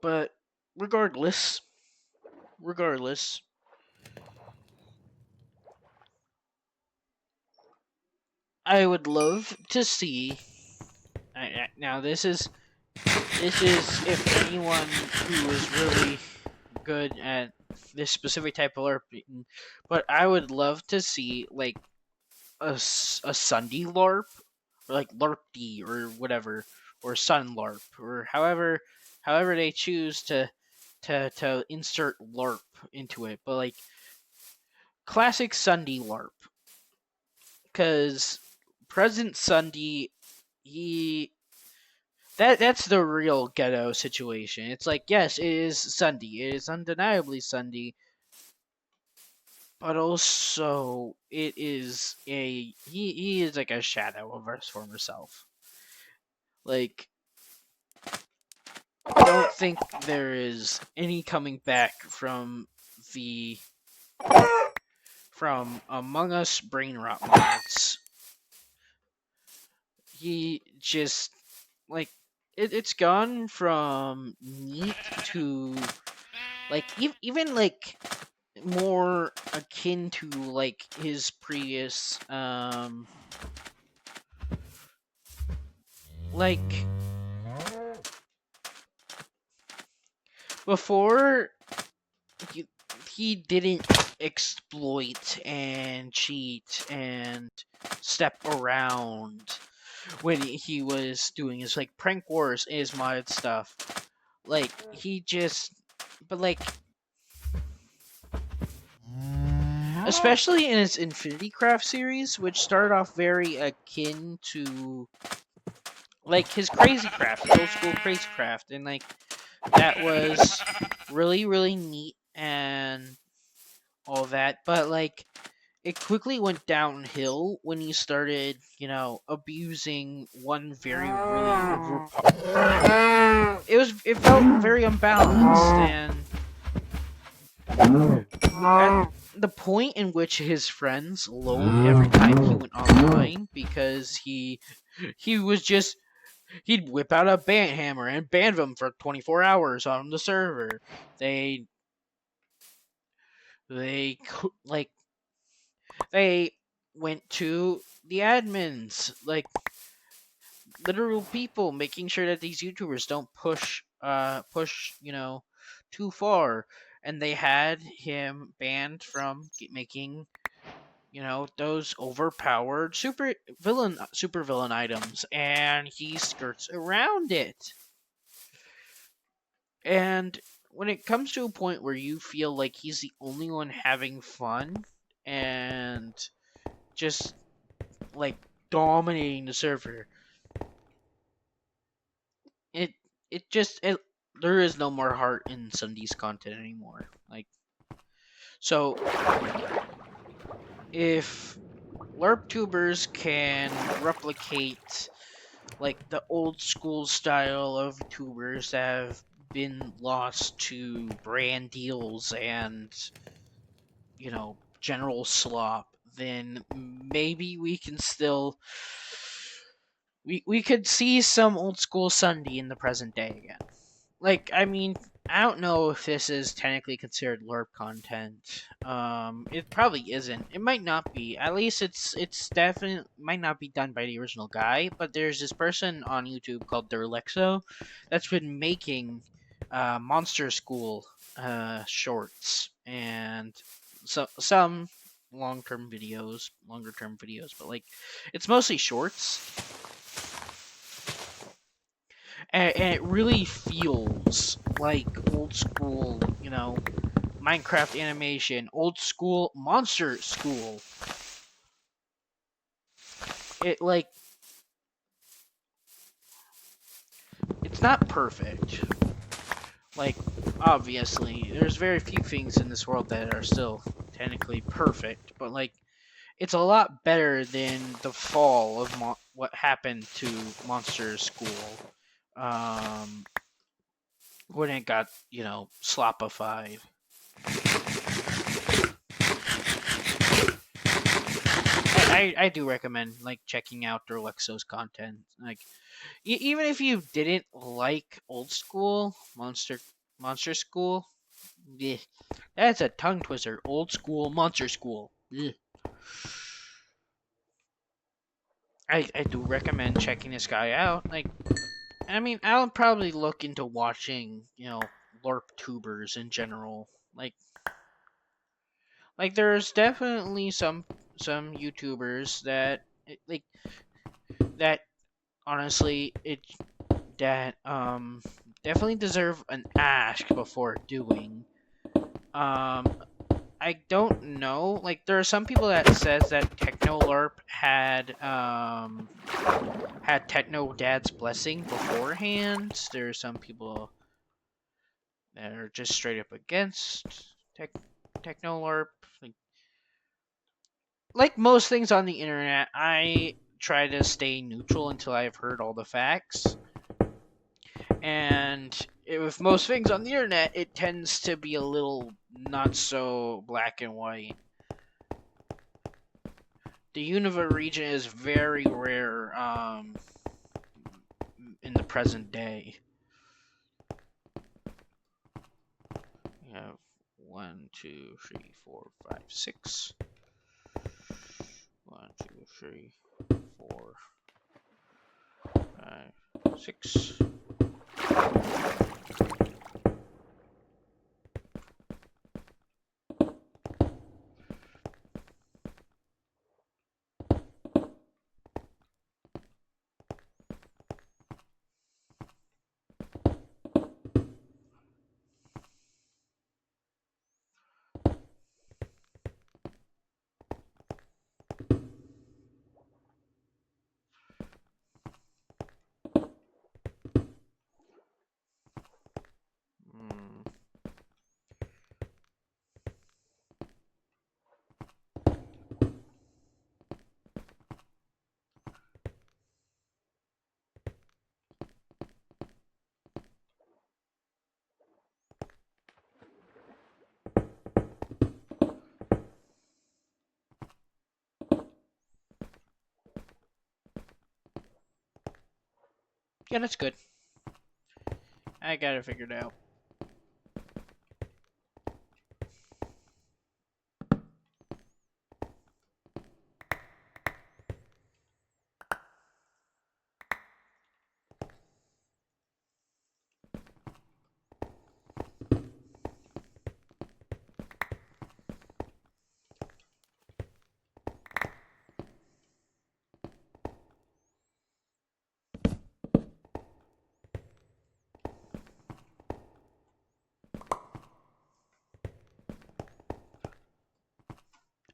But regardless, I would love to see. Now this is if anyone who is really good at this specific type of LARP, but I would love to see like a Sunday LARP, or like LARPD or whatever, or Sun LARP, or however they choose to insert LARP into it, but like classic Sunday LARP, because President Sunday, that's the real ghetto situation. It's like, yes, it is Sunday. It is undeniably Sunday, but also it is he is like a shadow of his former self. Like, I don't think there is any coming back from Among Us brain rot mods. He just like it's gone from neat to like even like more akin to like his previous like before he, he didn't exploit and cheat and step around when he was doing his like prank wars, his mod stuff. Like he just, but like especially in his Infinity Craft series, which started off very akin to like his Crazy Craft, his old school Crazy Craft, and like that was really neat and all that. But like it quickly went downhill when he started, abusing one very really it felt very unbalanced and at the point in which his friends loaned every time he went online because he was just he'd whip out a ban hammer and ban them for 24 hours on the server. They like they went to the admins, like literal people, making sure that these YouTubers don't push too far, and they had him banned from making those overpowered super villain items, and he skirts around it. And when it comes to a point where you feel like he's the only one having fun and just like dominating the server, it it there is no more heart in Sunday's content anymore. Like, so if LARP tubers can replicate like the old school style of tubers that have been lost to brand deals and general slop, then maybe we can still we could see some old school Sunday in the present day again. Like, I mean, I don't know if this is technically considered LARP content. It probably isn't. It might not be. At least it's definitely might not be done by the original guy. But there's this person on YouTube called Derlexo that's been making Monster School shorts and some longer term videos, but like it's mostly shorts, and it really feels like old school, Minecraft animation, old school Monster School. It like it's not perfect. Like, obviously, there's very few things in this world that are still technically perfect, but like it's a lot better than the fall of what happened to Monster School. Um, when it got, slopified. I do recommend like checking out Derlexo's content. Like even if you didn't like old school Monster School, yeah, that's a tongue twister. Old school Monster School. Yeah. I do recommend checking this guy out. Like, I mean, I'll probably look into watching LARP tubers in general. Like there's definitely some YouTubers that like that honestly it that definitely deserve an ask before doing. Um I don't know. Like there are some people that says that Techno LARP had Techno Dad's blessing beforehand. There are some people that are just straight up against Techno LARP. Like most things on the internet, I try to stay neutral until I've heard all the facts. And with most things on the internet, it tends to be a little not so black and white. The Unova region is very rare in the present day. We have 1, 2, 3, 4, 5, 6. 1, 2, 3, 4, 5, 6. Yeah, that's good. I got it figured out.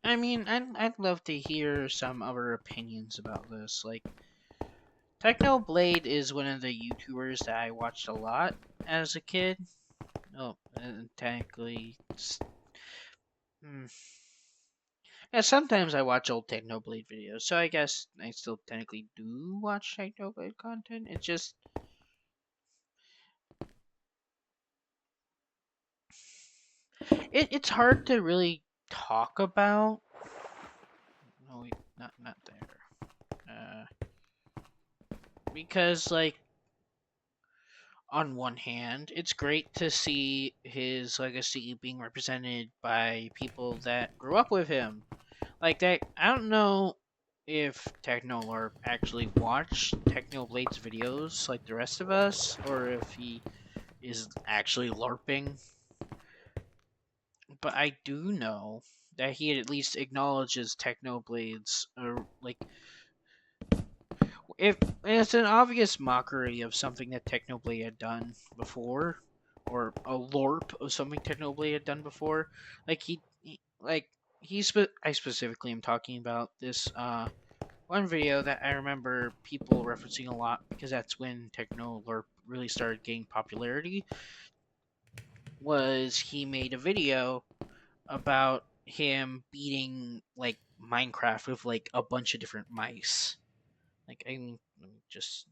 I mean, I'd love to hear some other opinions about this. Like, Technoblade is one of the YouTubers that I watched a lot as a kid. Oh, and technically, hmm. Yeah, sometimes I watch old Technoblade videos, so I guess I still technically do watch Technoblade content. It's just it's hard to really talk about. No, wait, not there. Because like on one hand, it's great to see his legacy being represented by people that grew up with him. Like that, I don't know if TechnoLarp actually watched Technoblade's videos like the rest of us, or if he is actually LARPing. But I do know that he at least acknowledges Technoblade's, like, if it's an obvious mockery of something that Technoblade had done before, or a LARP of something Technoblade had done before. Like I specifically am talking about this one video that I remember people referencing a lot because that's when Techno LARP really started gaining popularity. Was he made a video about him beating like Minecraft with like a bunch of different mice. Like let me just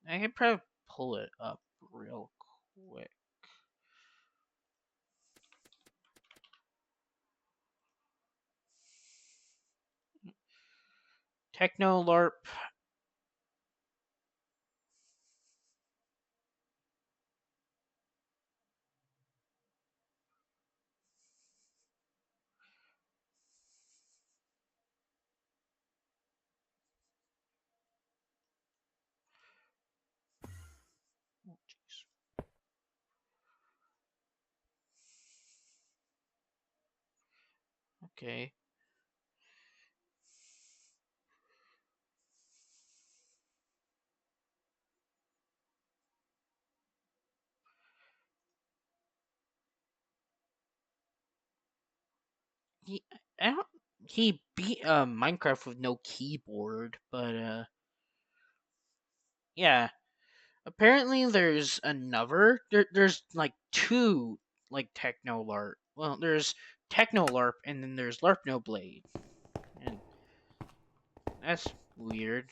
I can probably pull it up real quick. Techno LARP. Oh, jeez. Okay. He I don't he beat Minecraft with no keyboard, but yeah. Apparently there's there's like two like Techno LARP. Well, there's Techno LARP and then there's LARP No Blade. And that's weird.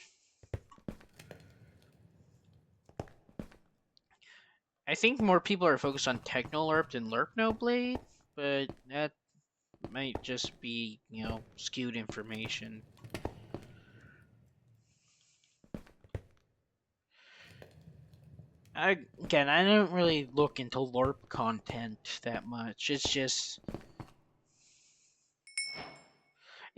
I think more people are focused on Techno LARP than LARP No Blade, but that might just be, skewed information. I don't really look into LARP content that much. It's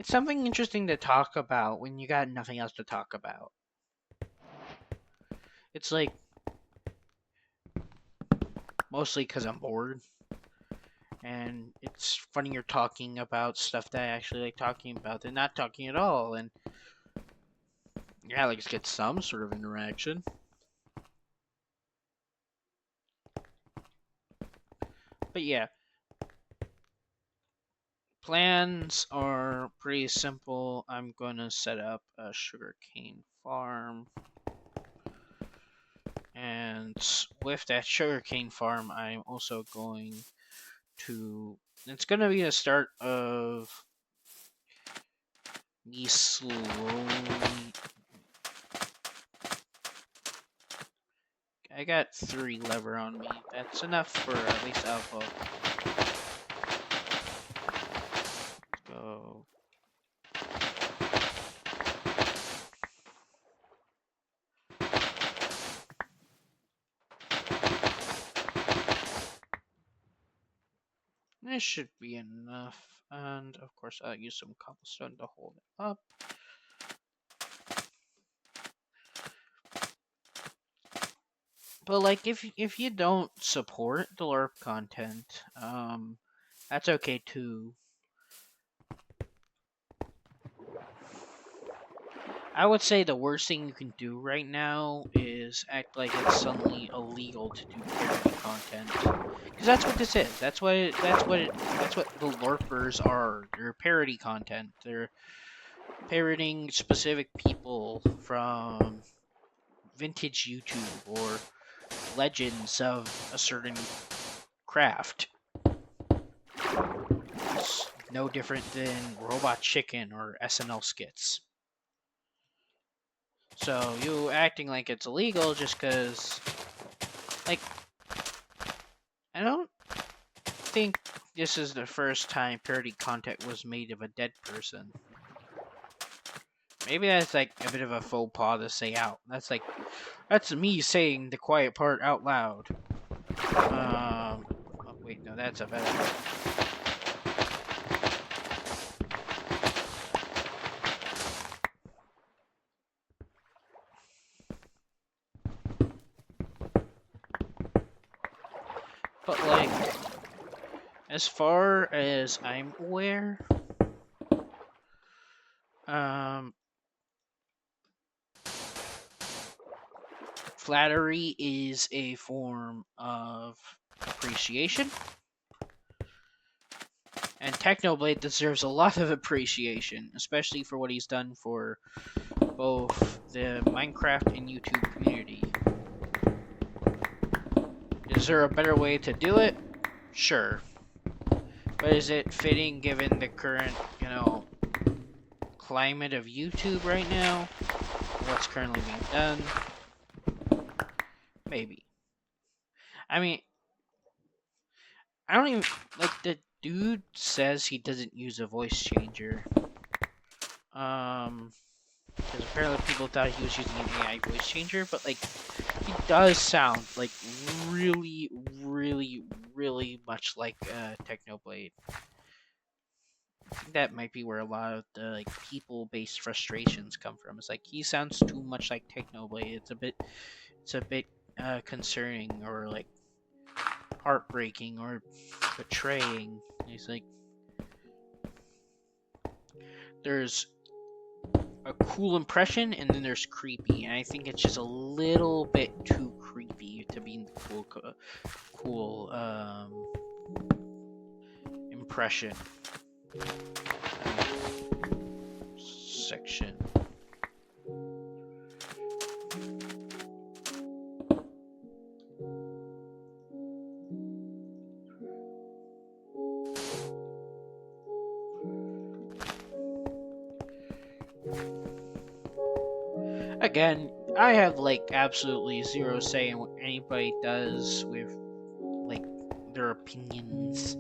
something interesting to talk about when you got nothing else to talk about. It's like mostly because I'm bored, and it's funnier talking about stuff that I actually like talking about than not talking at all. And yeah, like get some sort of interaction. But yeah, plans are pretty simple. I'm gonna set up a sugarcane farm, and with that sugarcane farm, I'm also going to. It's gonna be the start of me slowly. I got 3 lever on me. That's enough for at least alpha. Let's go. This should be enough. And of course, I'll use some cobblestone to hold it up. But like, if you don't support the LARP content, that's okay too. I would say the worst thing you can do right now is act like it's suddenly illegal to do parody content, because that's what this is. That's what the LARPers are. They're parody content. They're parodying specific people from vintage YouTube or legends of a certain craft. It's no different than Robot Chicken or SNL skits. So you acting like it's illegal just because, like, I don't think this is the first time parody content was made of a dead person. Maybe that's like a bit of a faux pas to say out. That's me saying the quiet part out loud. Oh wait, no, that's a better one. But like, as far as I'm aware, flattery is a form of appreciation. And Technoblade deserves a lot of appreciation, especially for what he's done for both the Minecraft and YouTube community. Is there a better way to do it? Sure. But is it fitting given the current, climate of YouTube right now? What's currently being done? Maybe. I mean, I don't even, like, the dude says he doesn't use a voice changer. Because apparently people thought he was using an AI voice changer, but, like, he does sound, like, really, really, really much like Technoblade. I think that might be where a lot of the, like, people-based frustrations come from. It's like, he sounds too much like Technoblade. It's a bit concerning, or, like, heartbreaking, or betraying. It's like, there's a cool impression, and then there's creepy, and I think it's just a little bit too creepy to be in the cool impression section. Again, I have, like, absolutely zero say in what anybody does with, like, their opinions.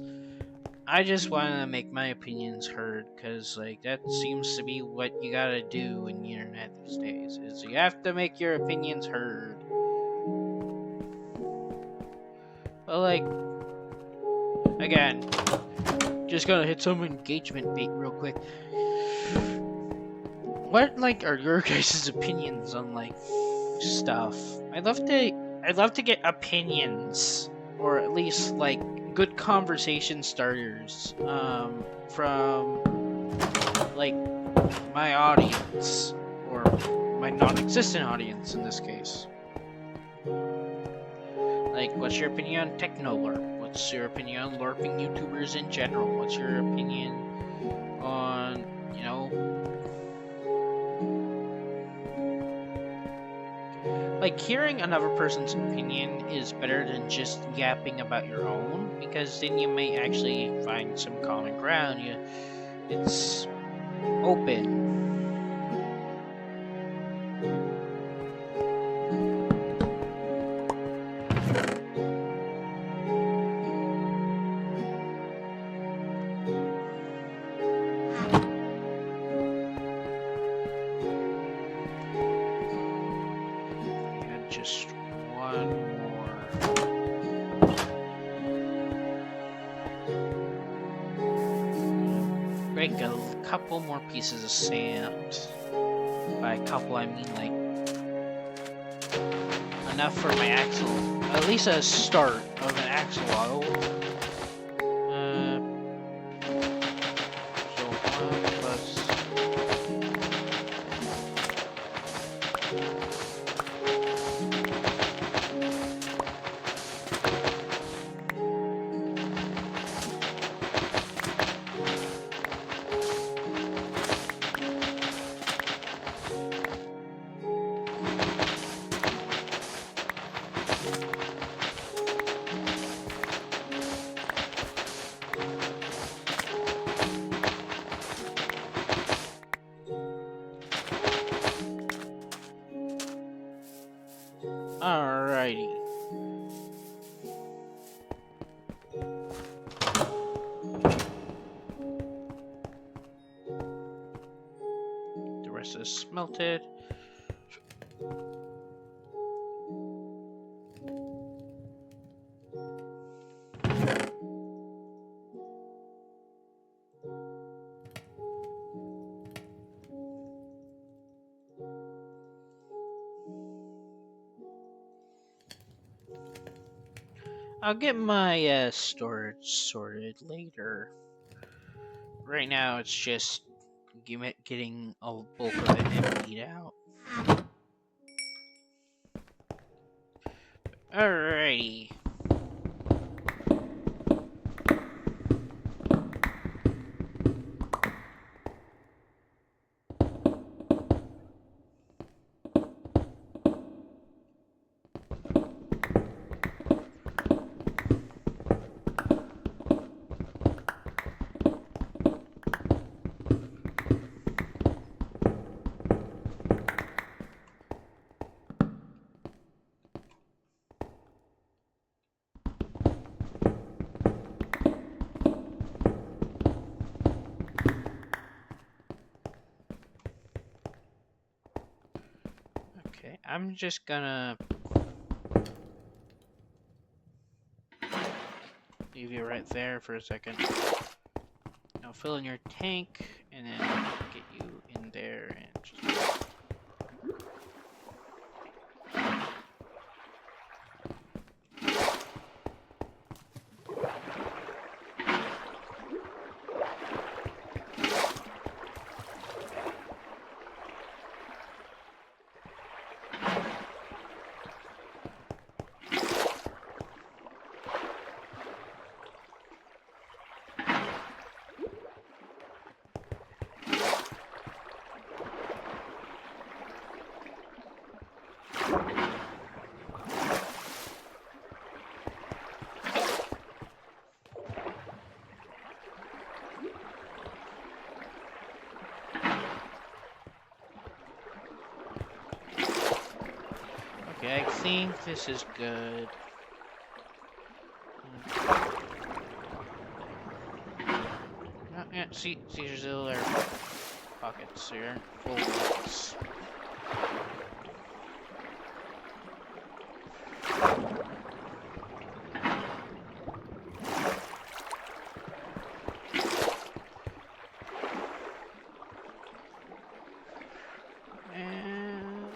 I just want to make my opinions heard, because, like, that seems to be what you gotta do in the internet these days, is you have to make your opinions heard. But, like, again, just gonna hit some engagement bait real quick. What, like, are your guys' opinions on, like, stuff? I'd love to get opinions, or at least, like, good conversation starters from, like, my audience, or my non-existent audience in this case. Like, what's your opinion on TechnoLARP? What's your opinion on LARPing YouTubers in general? What's your opinion on, like, hearing another person's opinion is better than just yapping about your own, because then you may actually find some common ground. It's open. Just one more. make a couple more pieces of sand. By a couple, I mean like enough for my axle, at least a start of an axolotl. So 1 plus. Alrighty. The rest is smelted. I'll get my storage sorted later. Right now, it's just getting a bulk of it emptied out. Alrighty. Okay, I'm just gonna leave you right there for a second. Now fill in your tank, and then get you in there and just... Okay, I think this is good. Oh, yeah, see, there's little air pockets here, full pockets. And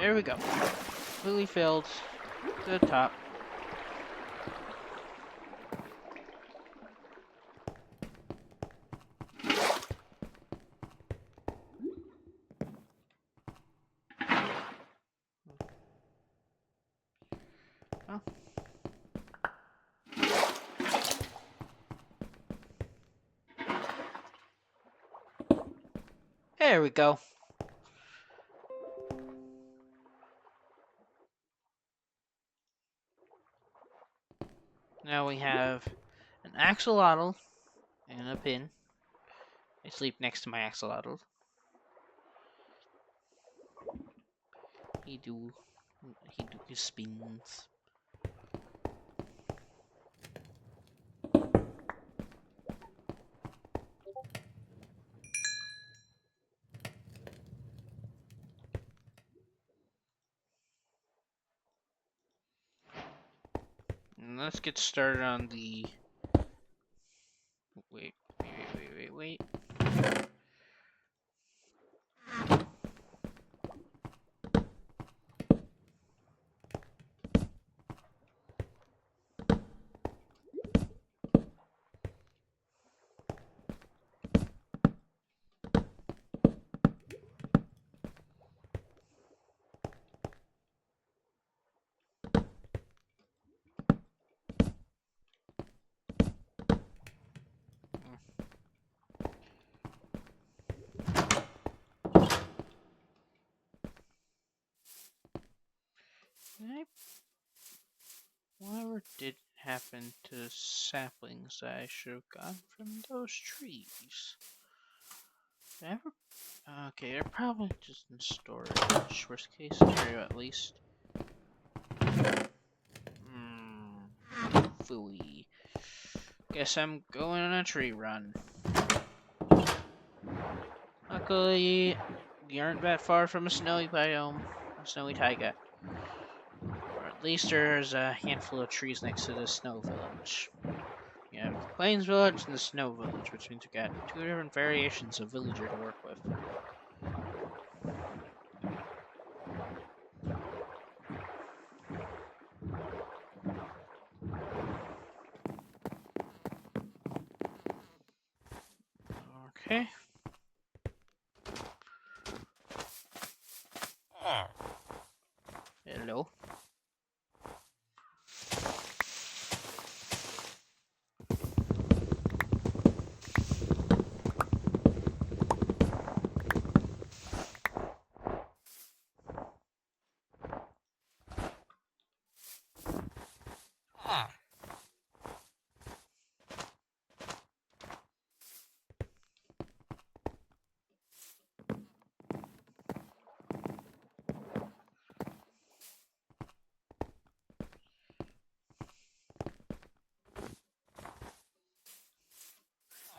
there we go. Completely filled to the top. Oh. There we go. Now we have an axolotl and a pin. I sleep next to my axolotl. He do his spins. And let's get started on the... Wait. Whatever did happen to the saplings that I should have gotten from those trees? Did I ever... Okay, they're probably just in storage. Worst case scenario, at least. Phooey. Guess I'm going on a tree run. Luckily, we aren't that far from a snowy biome, a snowy taiga. Or at least there's a handful of trees next to the snow village. You have the Plains Village and the Snow Village, which means we got two different variations of villager to work with. Okay. Hello.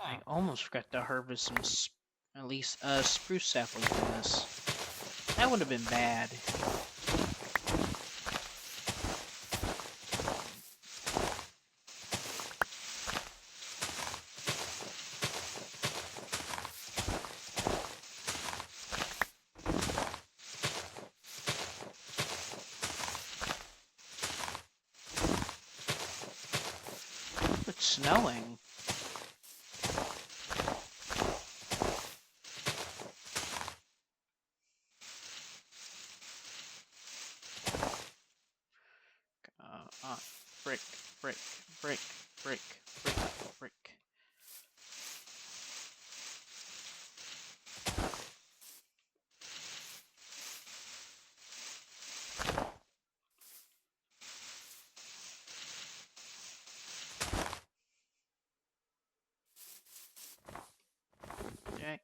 I almost forgot to harvest some, at least spruce sapling from this. That would have been bad. It's snowing. Brick, brick, brick, brick, brick, brick.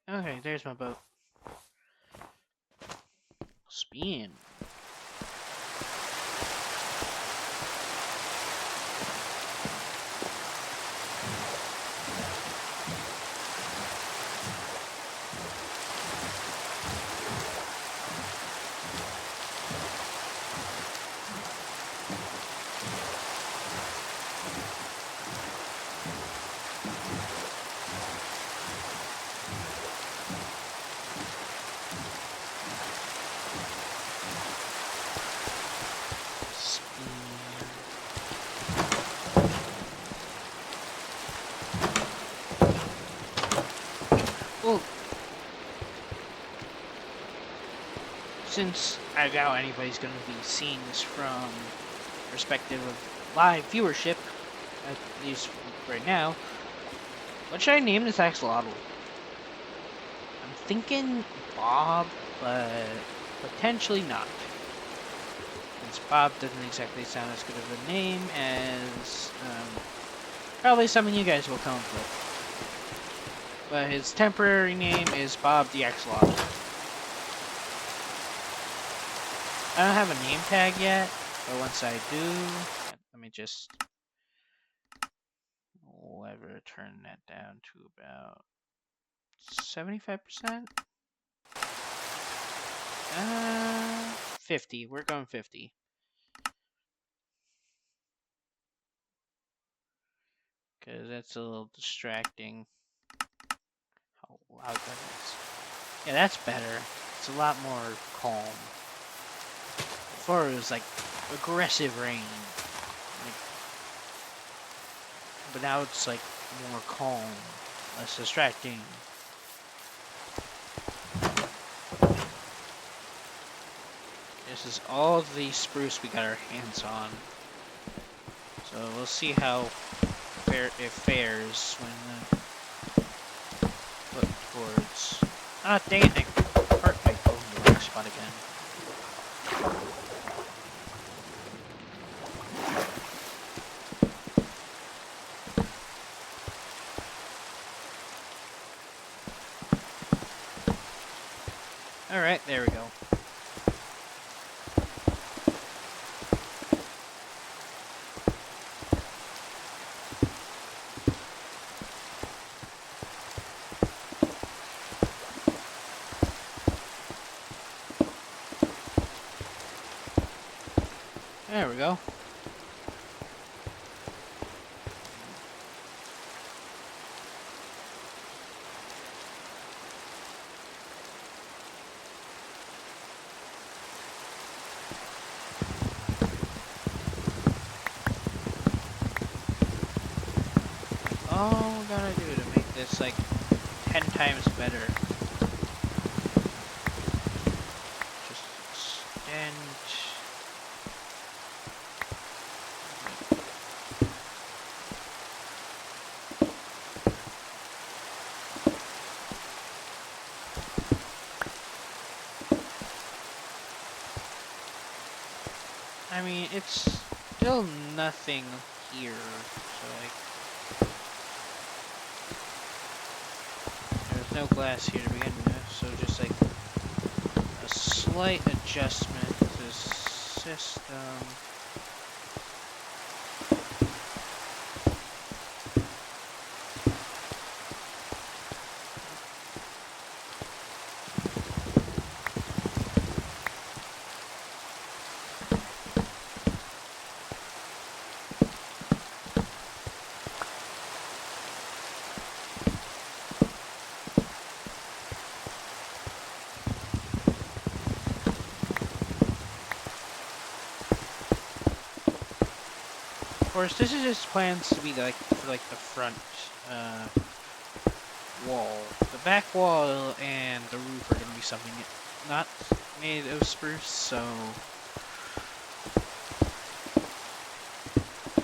Okay, there's my boat. Spin. Well, since I doubt anybody's going to be seeing this from perspective of live viewership, at least right now, what should I name this axolotl? I'm thinking Bob, but potentially not. Since Bob doesn't exactly sound as good of a name as probably something you guys will come up with. But his temporary name is Bob the Axolotl. I don't have a name tag yet, but once I do, let me just turn that down to about 75%. 50. We're going 50. Because that's a little distracting. How loud that is. Yeah, that's better. It's a lot more calm. Before it was like aggressive rain. But now it's like more calm, less distracting. This is all the spruce we got our hands on. So we'll see how it fares when put towards... Ah, dang it, I parked my boat in the wrong spot again. Alright, there we go. There we go. All we gotta do to make this like 10 times better. Just extend. I mean, it's still nothing here, so like, there's no glass here to begin with, so just like a slight adjustment to the system. Of course, this is just plans to be like for like the front wall. The back wall and the roof are going to be something not made of spruce, so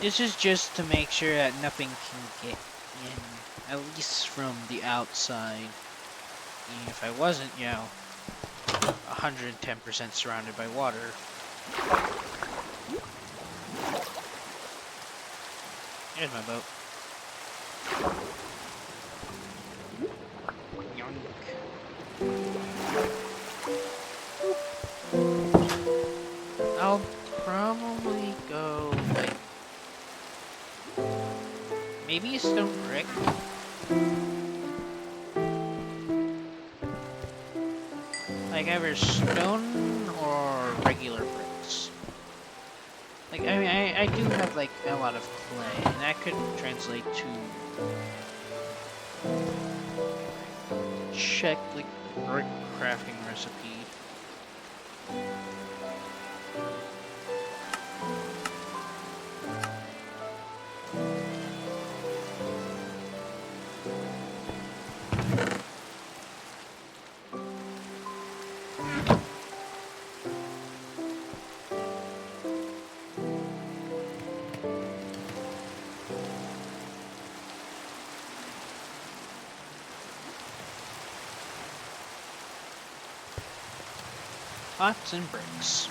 this is just to make sure that nothing can get in, at least from the outside. And if I wasn't, you know, 110% surrounded by water. Here's my boat. I'll probably go like maybe a stone brick. Like either stone or regular bricks. Like I mean I do have like a lot of clay and that could translate to check like brick crafting recipe. Pots and bricks.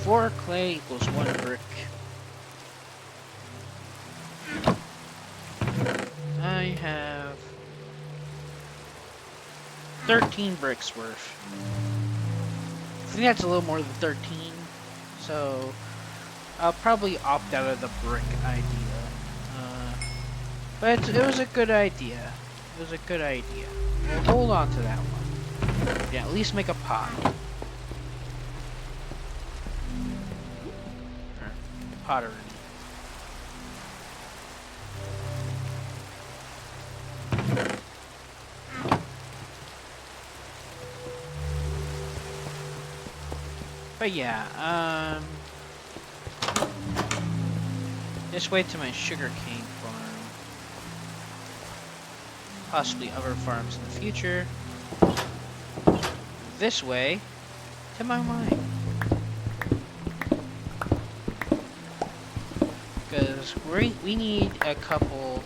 4 clay equals 1 brick. I have 13 bricks worth. I think that's a little more than 13, so I'll probably opt out of the brick idea. But it was a good idea. It was a good idea. We'll hold on to that one. Yeah, at least make a pot. Or pottery. But yeah, just wait to my sugarcane farm. Possibly other farms in the future. This way to my mine. Because we need a couple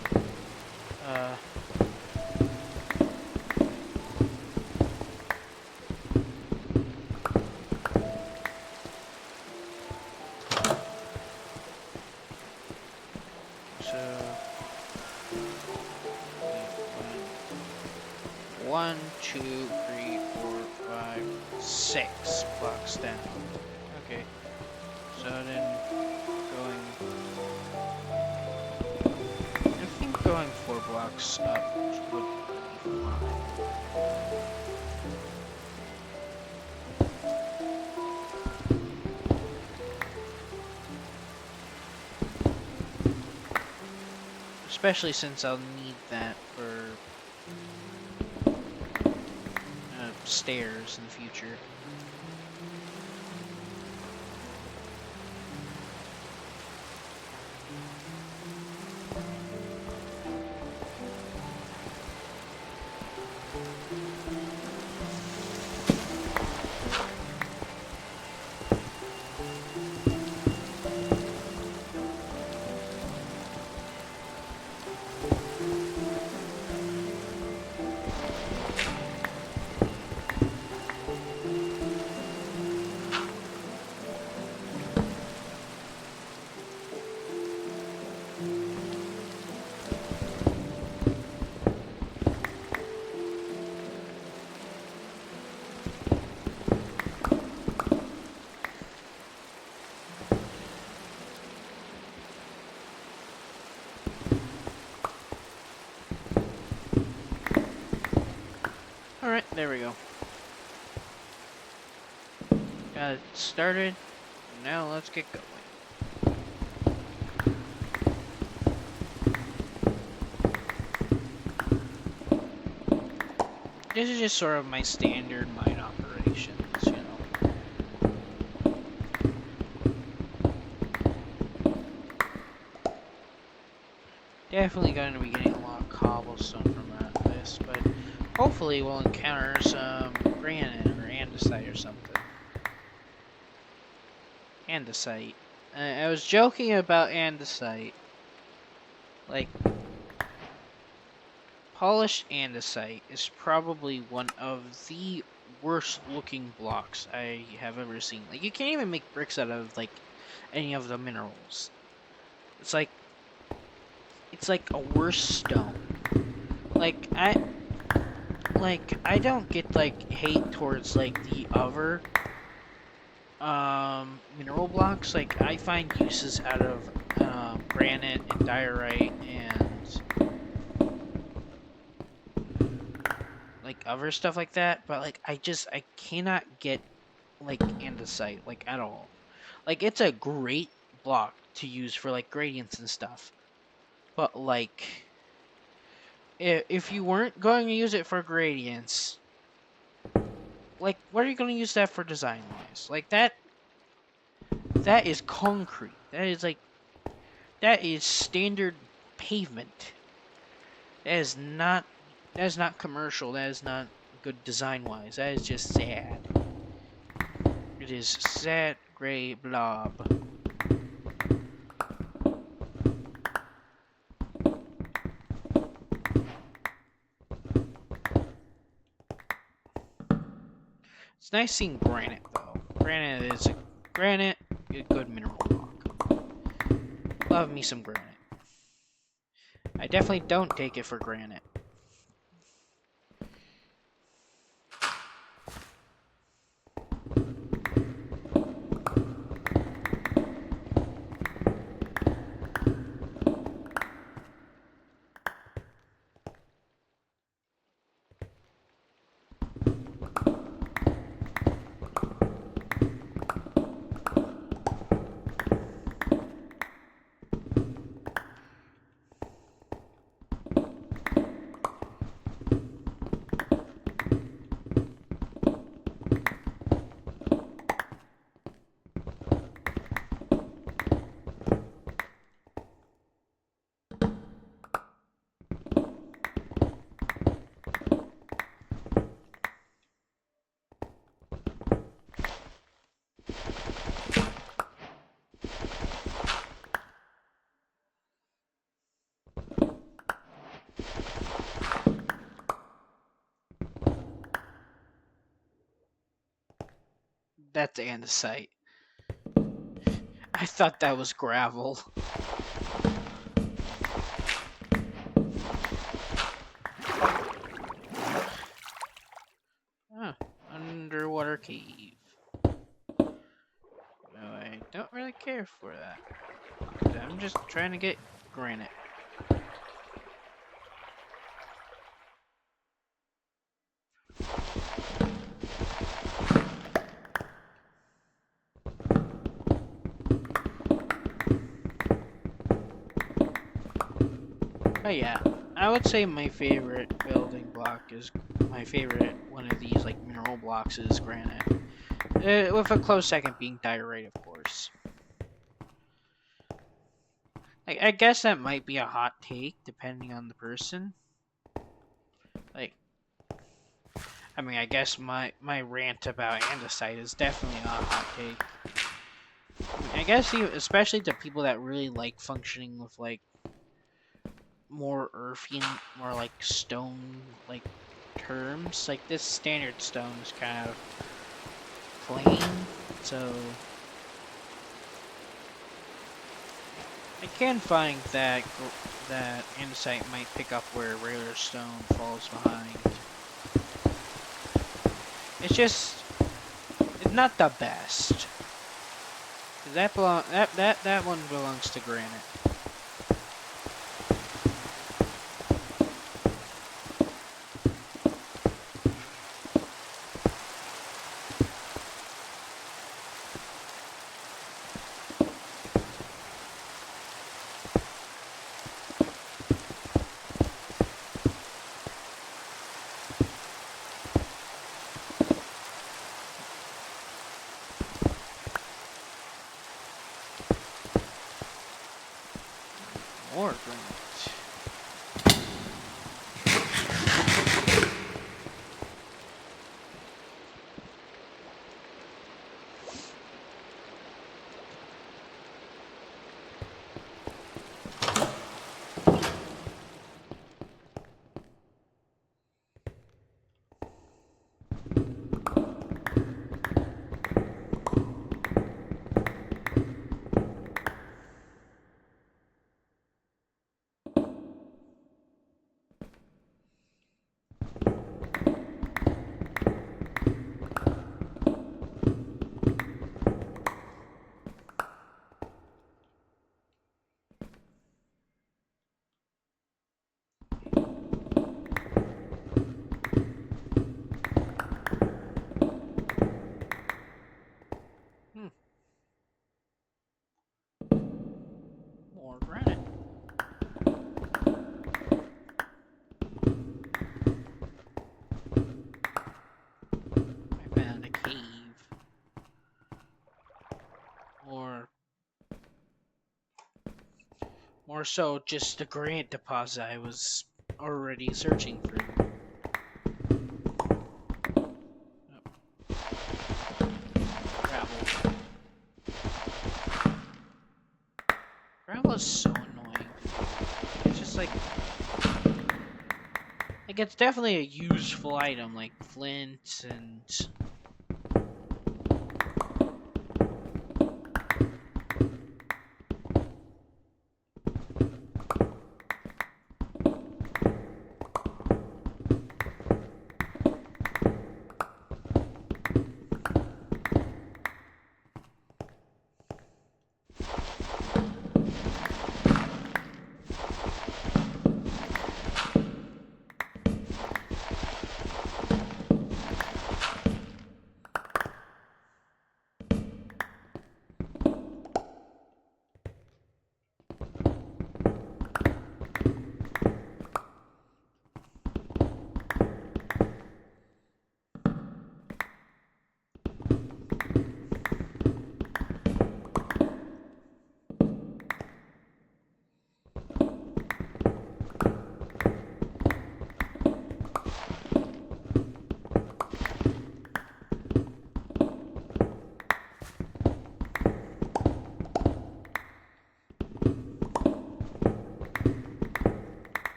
1, 2, 3, 4, 5, 6 blocks down. Okay. So then going, I think going 4 blocks up would be fine. Especially since I'll need that for stairs in the future. Alright, there we go. Got it started. Now let's get going. This is just sort of my standard mine operations, you know. Definitely going to be getting a lot of cobblestone from this, but hopefully we'll encounter some granite or andesite or something. Andesite. I was joking about andesite. Like, polished andesite is probably one of the worst looking blocks I have ever seen. Like, you can't even make bricks out of, like, any of the minerals. It's like a worse stone. Like, I don't get, like, hate towards, like, the other, mineral blocks. Like, I find uses out of, granite and diorite and like other stuff like that, but like I cannot get like andesite like at all. Like it's a great block to use for like gradients and stuff, but like if you weren't going to use it for gradients, like what are you going to use that for design wise? Like that is concrete. That is standard pavement. That is not commercial. That is not good design wise. That is just sad. It is sad gray blob. It's nice seeing granite though. Granite a good mineral rock. Love me some granite. I definitely don't take it for granted. That's andesite. I thought that was gravel. cave. No, I don't really care for that. I'm just trying to get granite. Oh yeah, I would say my favorite building block is my favorite one of these like mineral blocks is granite, with a close second being diorite, of course. I guess that might be a hot take depending on the person. Like, I mean, I guess my rant about andesite is definitely a hot take. I mean, I guess especially to people that really like functioning with like more earthy, more like stone like terms. Like this standard stone is kind of plain, so I can find that andesite might pick up where regular stone falls behind. It's just it's not the best. That one belongs to granite. More granite. More granite. I found a cave. Or more so just the granite deposit I was already searching for. Gravel. Gravel is so annoying. It's just like it's definitely a useful item like flint and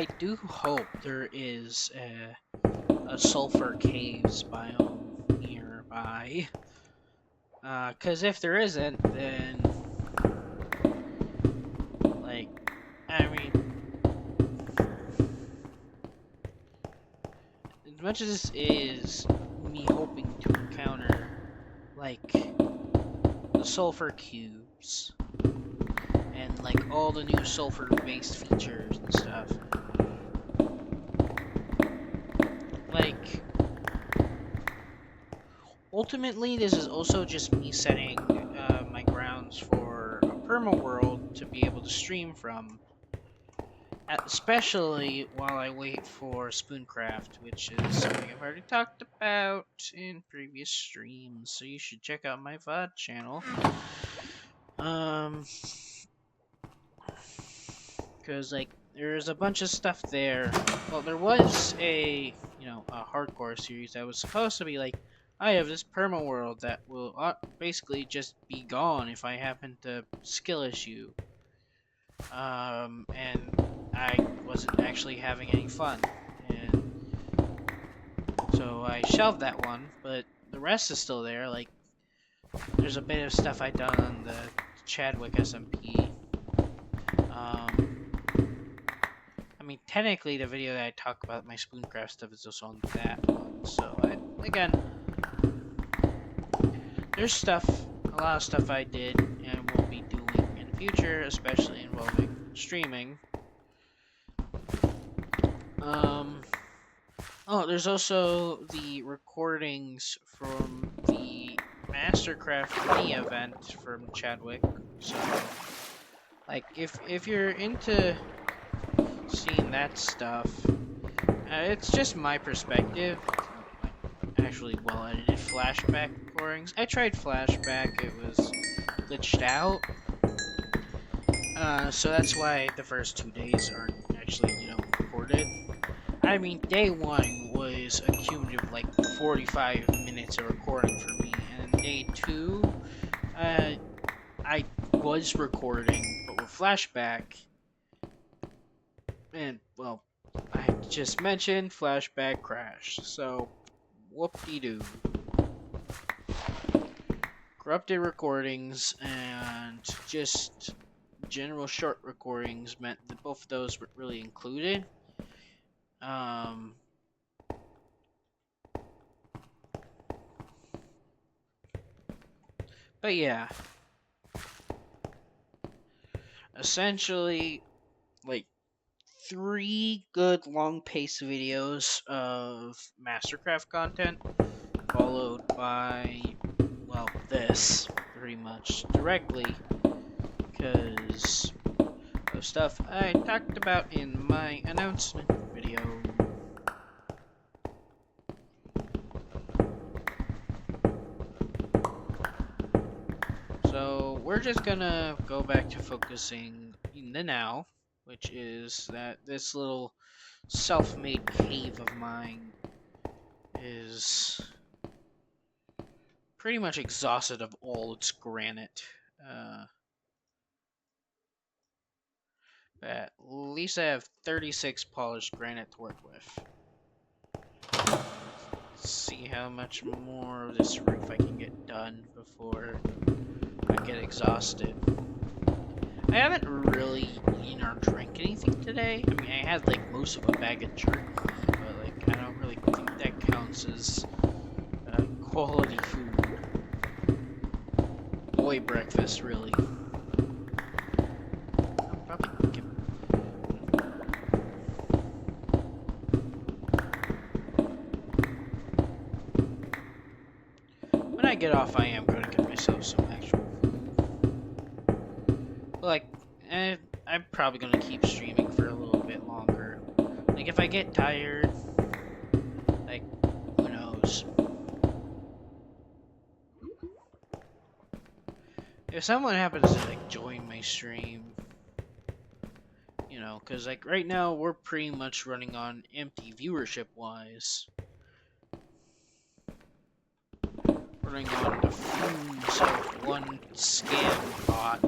I do hope there is a sulfur caves biome nearby. Cause if there isn't, then like, I mean, as much as this is me hoping to encounter like the sulfur cubes and like all the new sulfur based features and stuff, like ultimately this is also just me setting my grounds for a perma world to be able to stream from, especially while I wait for Spooncraft, which is something I've already talked about in previous streams, so you should check out my VOD channel. Because like there's a bunch of stuff there. Well, there was a a hardcore series that was supposed to be like, I have this perma world that will basically just be gone if I happen to skill issue. And I wasn't actually having any fun, and so I shelved that one. But the rest is still there. Like, there's a bit of stuff I done on the Chadwick SMP. I mean, technically, the video that I talk about my Spooncraft stuff is also on that one. So, again, there's stuff, a lot of stuff I did and will be doing in the future, especially involving streaming. Oh, there's also the recordings from the Mastercraft mini event from Chadwick. So, like, if you're into seeing that stuff, it's just my perspective. Actually, well edited flashback recordings. I tried flashback; it was glitched out. So that's why the first 2 days aren't actually recorded. I mean, day 1 was a cumulative like 45 minutes of recording for me, and day 2, I was recording, but with flashback, and well, I just mentioned flashback crashed, so whoop-de-doo. Corrupted recordings and just general short recordings meant that both of those were really included. But yeah, essentially, like 3 good long-paced videos of Mastercraft content, followed by, well, this, pretty much, directly, because of stuff I talked about in my announcement video. So, we're just gonna go back to focusing in the now, which is that this little self-made cave of mine is pretty much exhausted of all its granite. At least I have 36 polished granite to work with. Let's see how much more of this roof I can get done before I get exhausted. I haven't really eaten or drank anything today. I mean, I had like most of a bag of jerky, but like I don't really think that counts as quality food. Boy breakfast, really. I'll probably get... When I get off, I am going to get myself some actual food. But like, I'm probably going to keep streaming for a little bit longer. Like, if I get tired, like, who knows? If someone happens to like join my stream, because like right now we're pretty much running on empty viewership wise. Running on the fumes of one scam bot.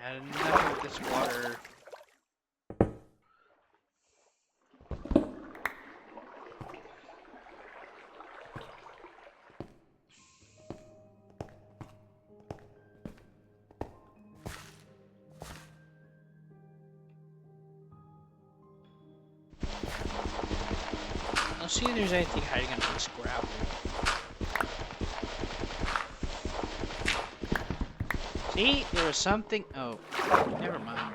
had enough of this water. I'll see if there's anything hiding under this gravel. See, there was something. Oh, never mind.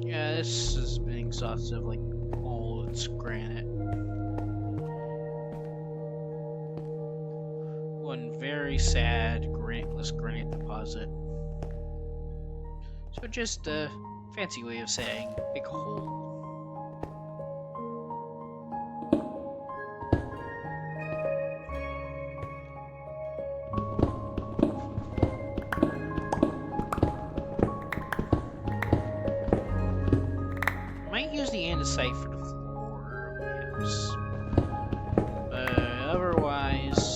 Yeah, this has been exhaustive, like all its granite. One very sad graniteless granite deposit. So just a fancy way of saying big hole. Might use the andesite for the floor of the house. But otherwise,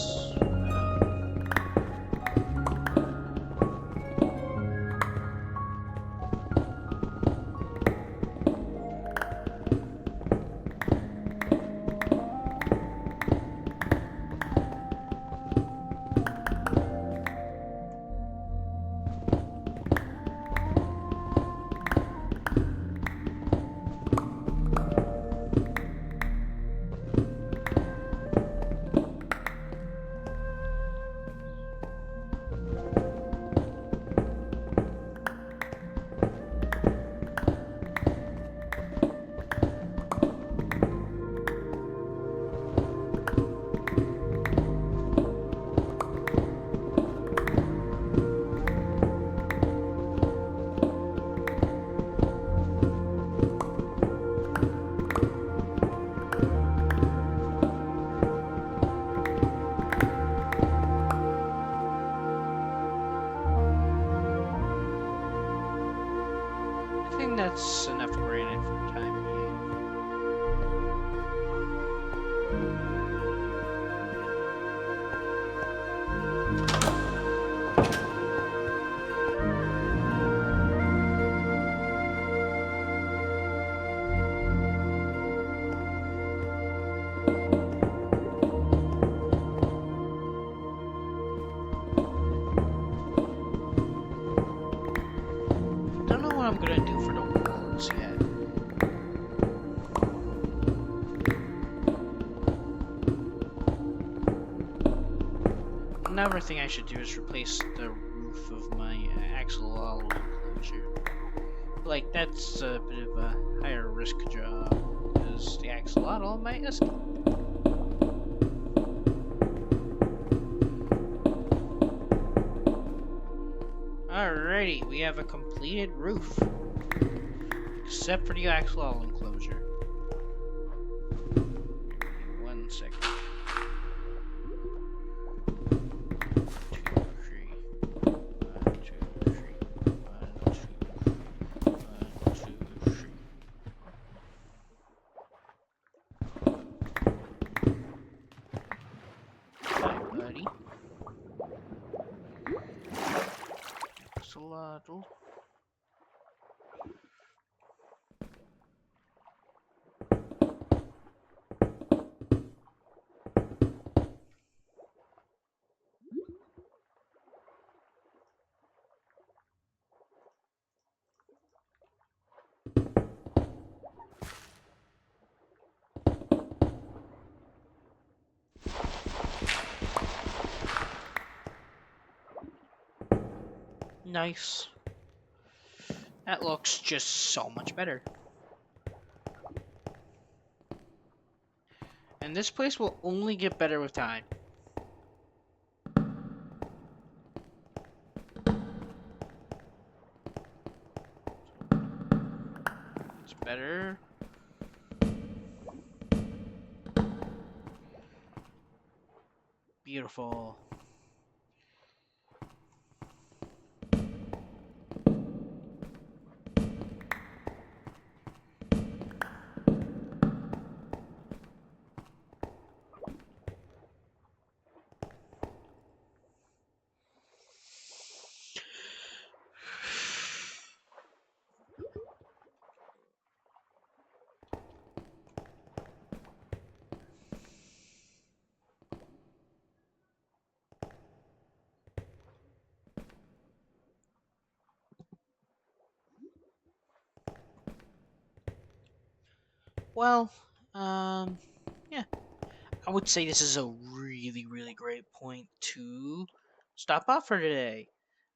another thing I should do is replace the roof of my axolotl enclosure. Like, that's a bit of a higher risk job, because the axolotl might escape. Alrighty, we have a completed roof. Except for the axolotl enclosure. 1 second. 2, 3. 1, 2, 3. 1, 2. 1, 2, 3. Hi, buddy. Axolotl. Nice. That looks just so much better. And this place will only get better with time. It's better. Beautiful. Well, yeah. I would say this is a really, really great point to stop off for today.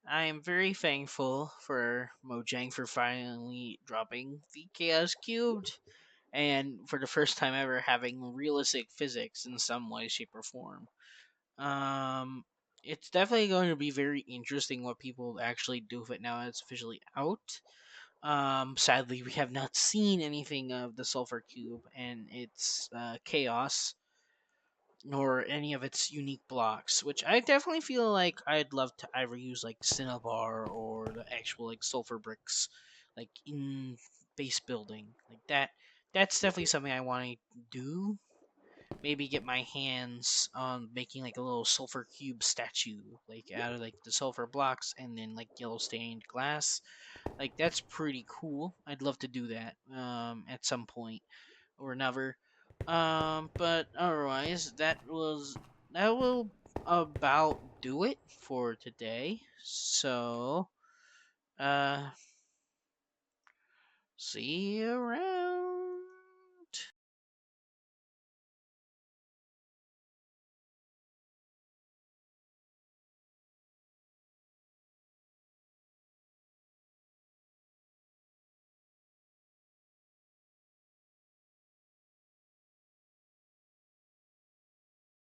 I am very thankful for Mojang for finally dropping the Chaos Cubed, and for the first time ever having realistic physics in some way, shape, or form. Um, it's definitely going to be very interesting what people actually do with it now that it's officially out. Sadly, we have not seen anything of the Sulfur Cube and its chaos, nor any of its unique blocks, which I definitely feel like I'd love to either use like Cinnabar or the actual like sulfur bricks, like in base building like that. That's definitely something I want to do. Maybe get my hands on making like a little sulfur cube statue, like out of like the sulfur blocks and then like yellow stained glass. Like that's pretty cool. I'd love to do that at some point or another. But otherwise, that will about do it for today. So, uh, see you around.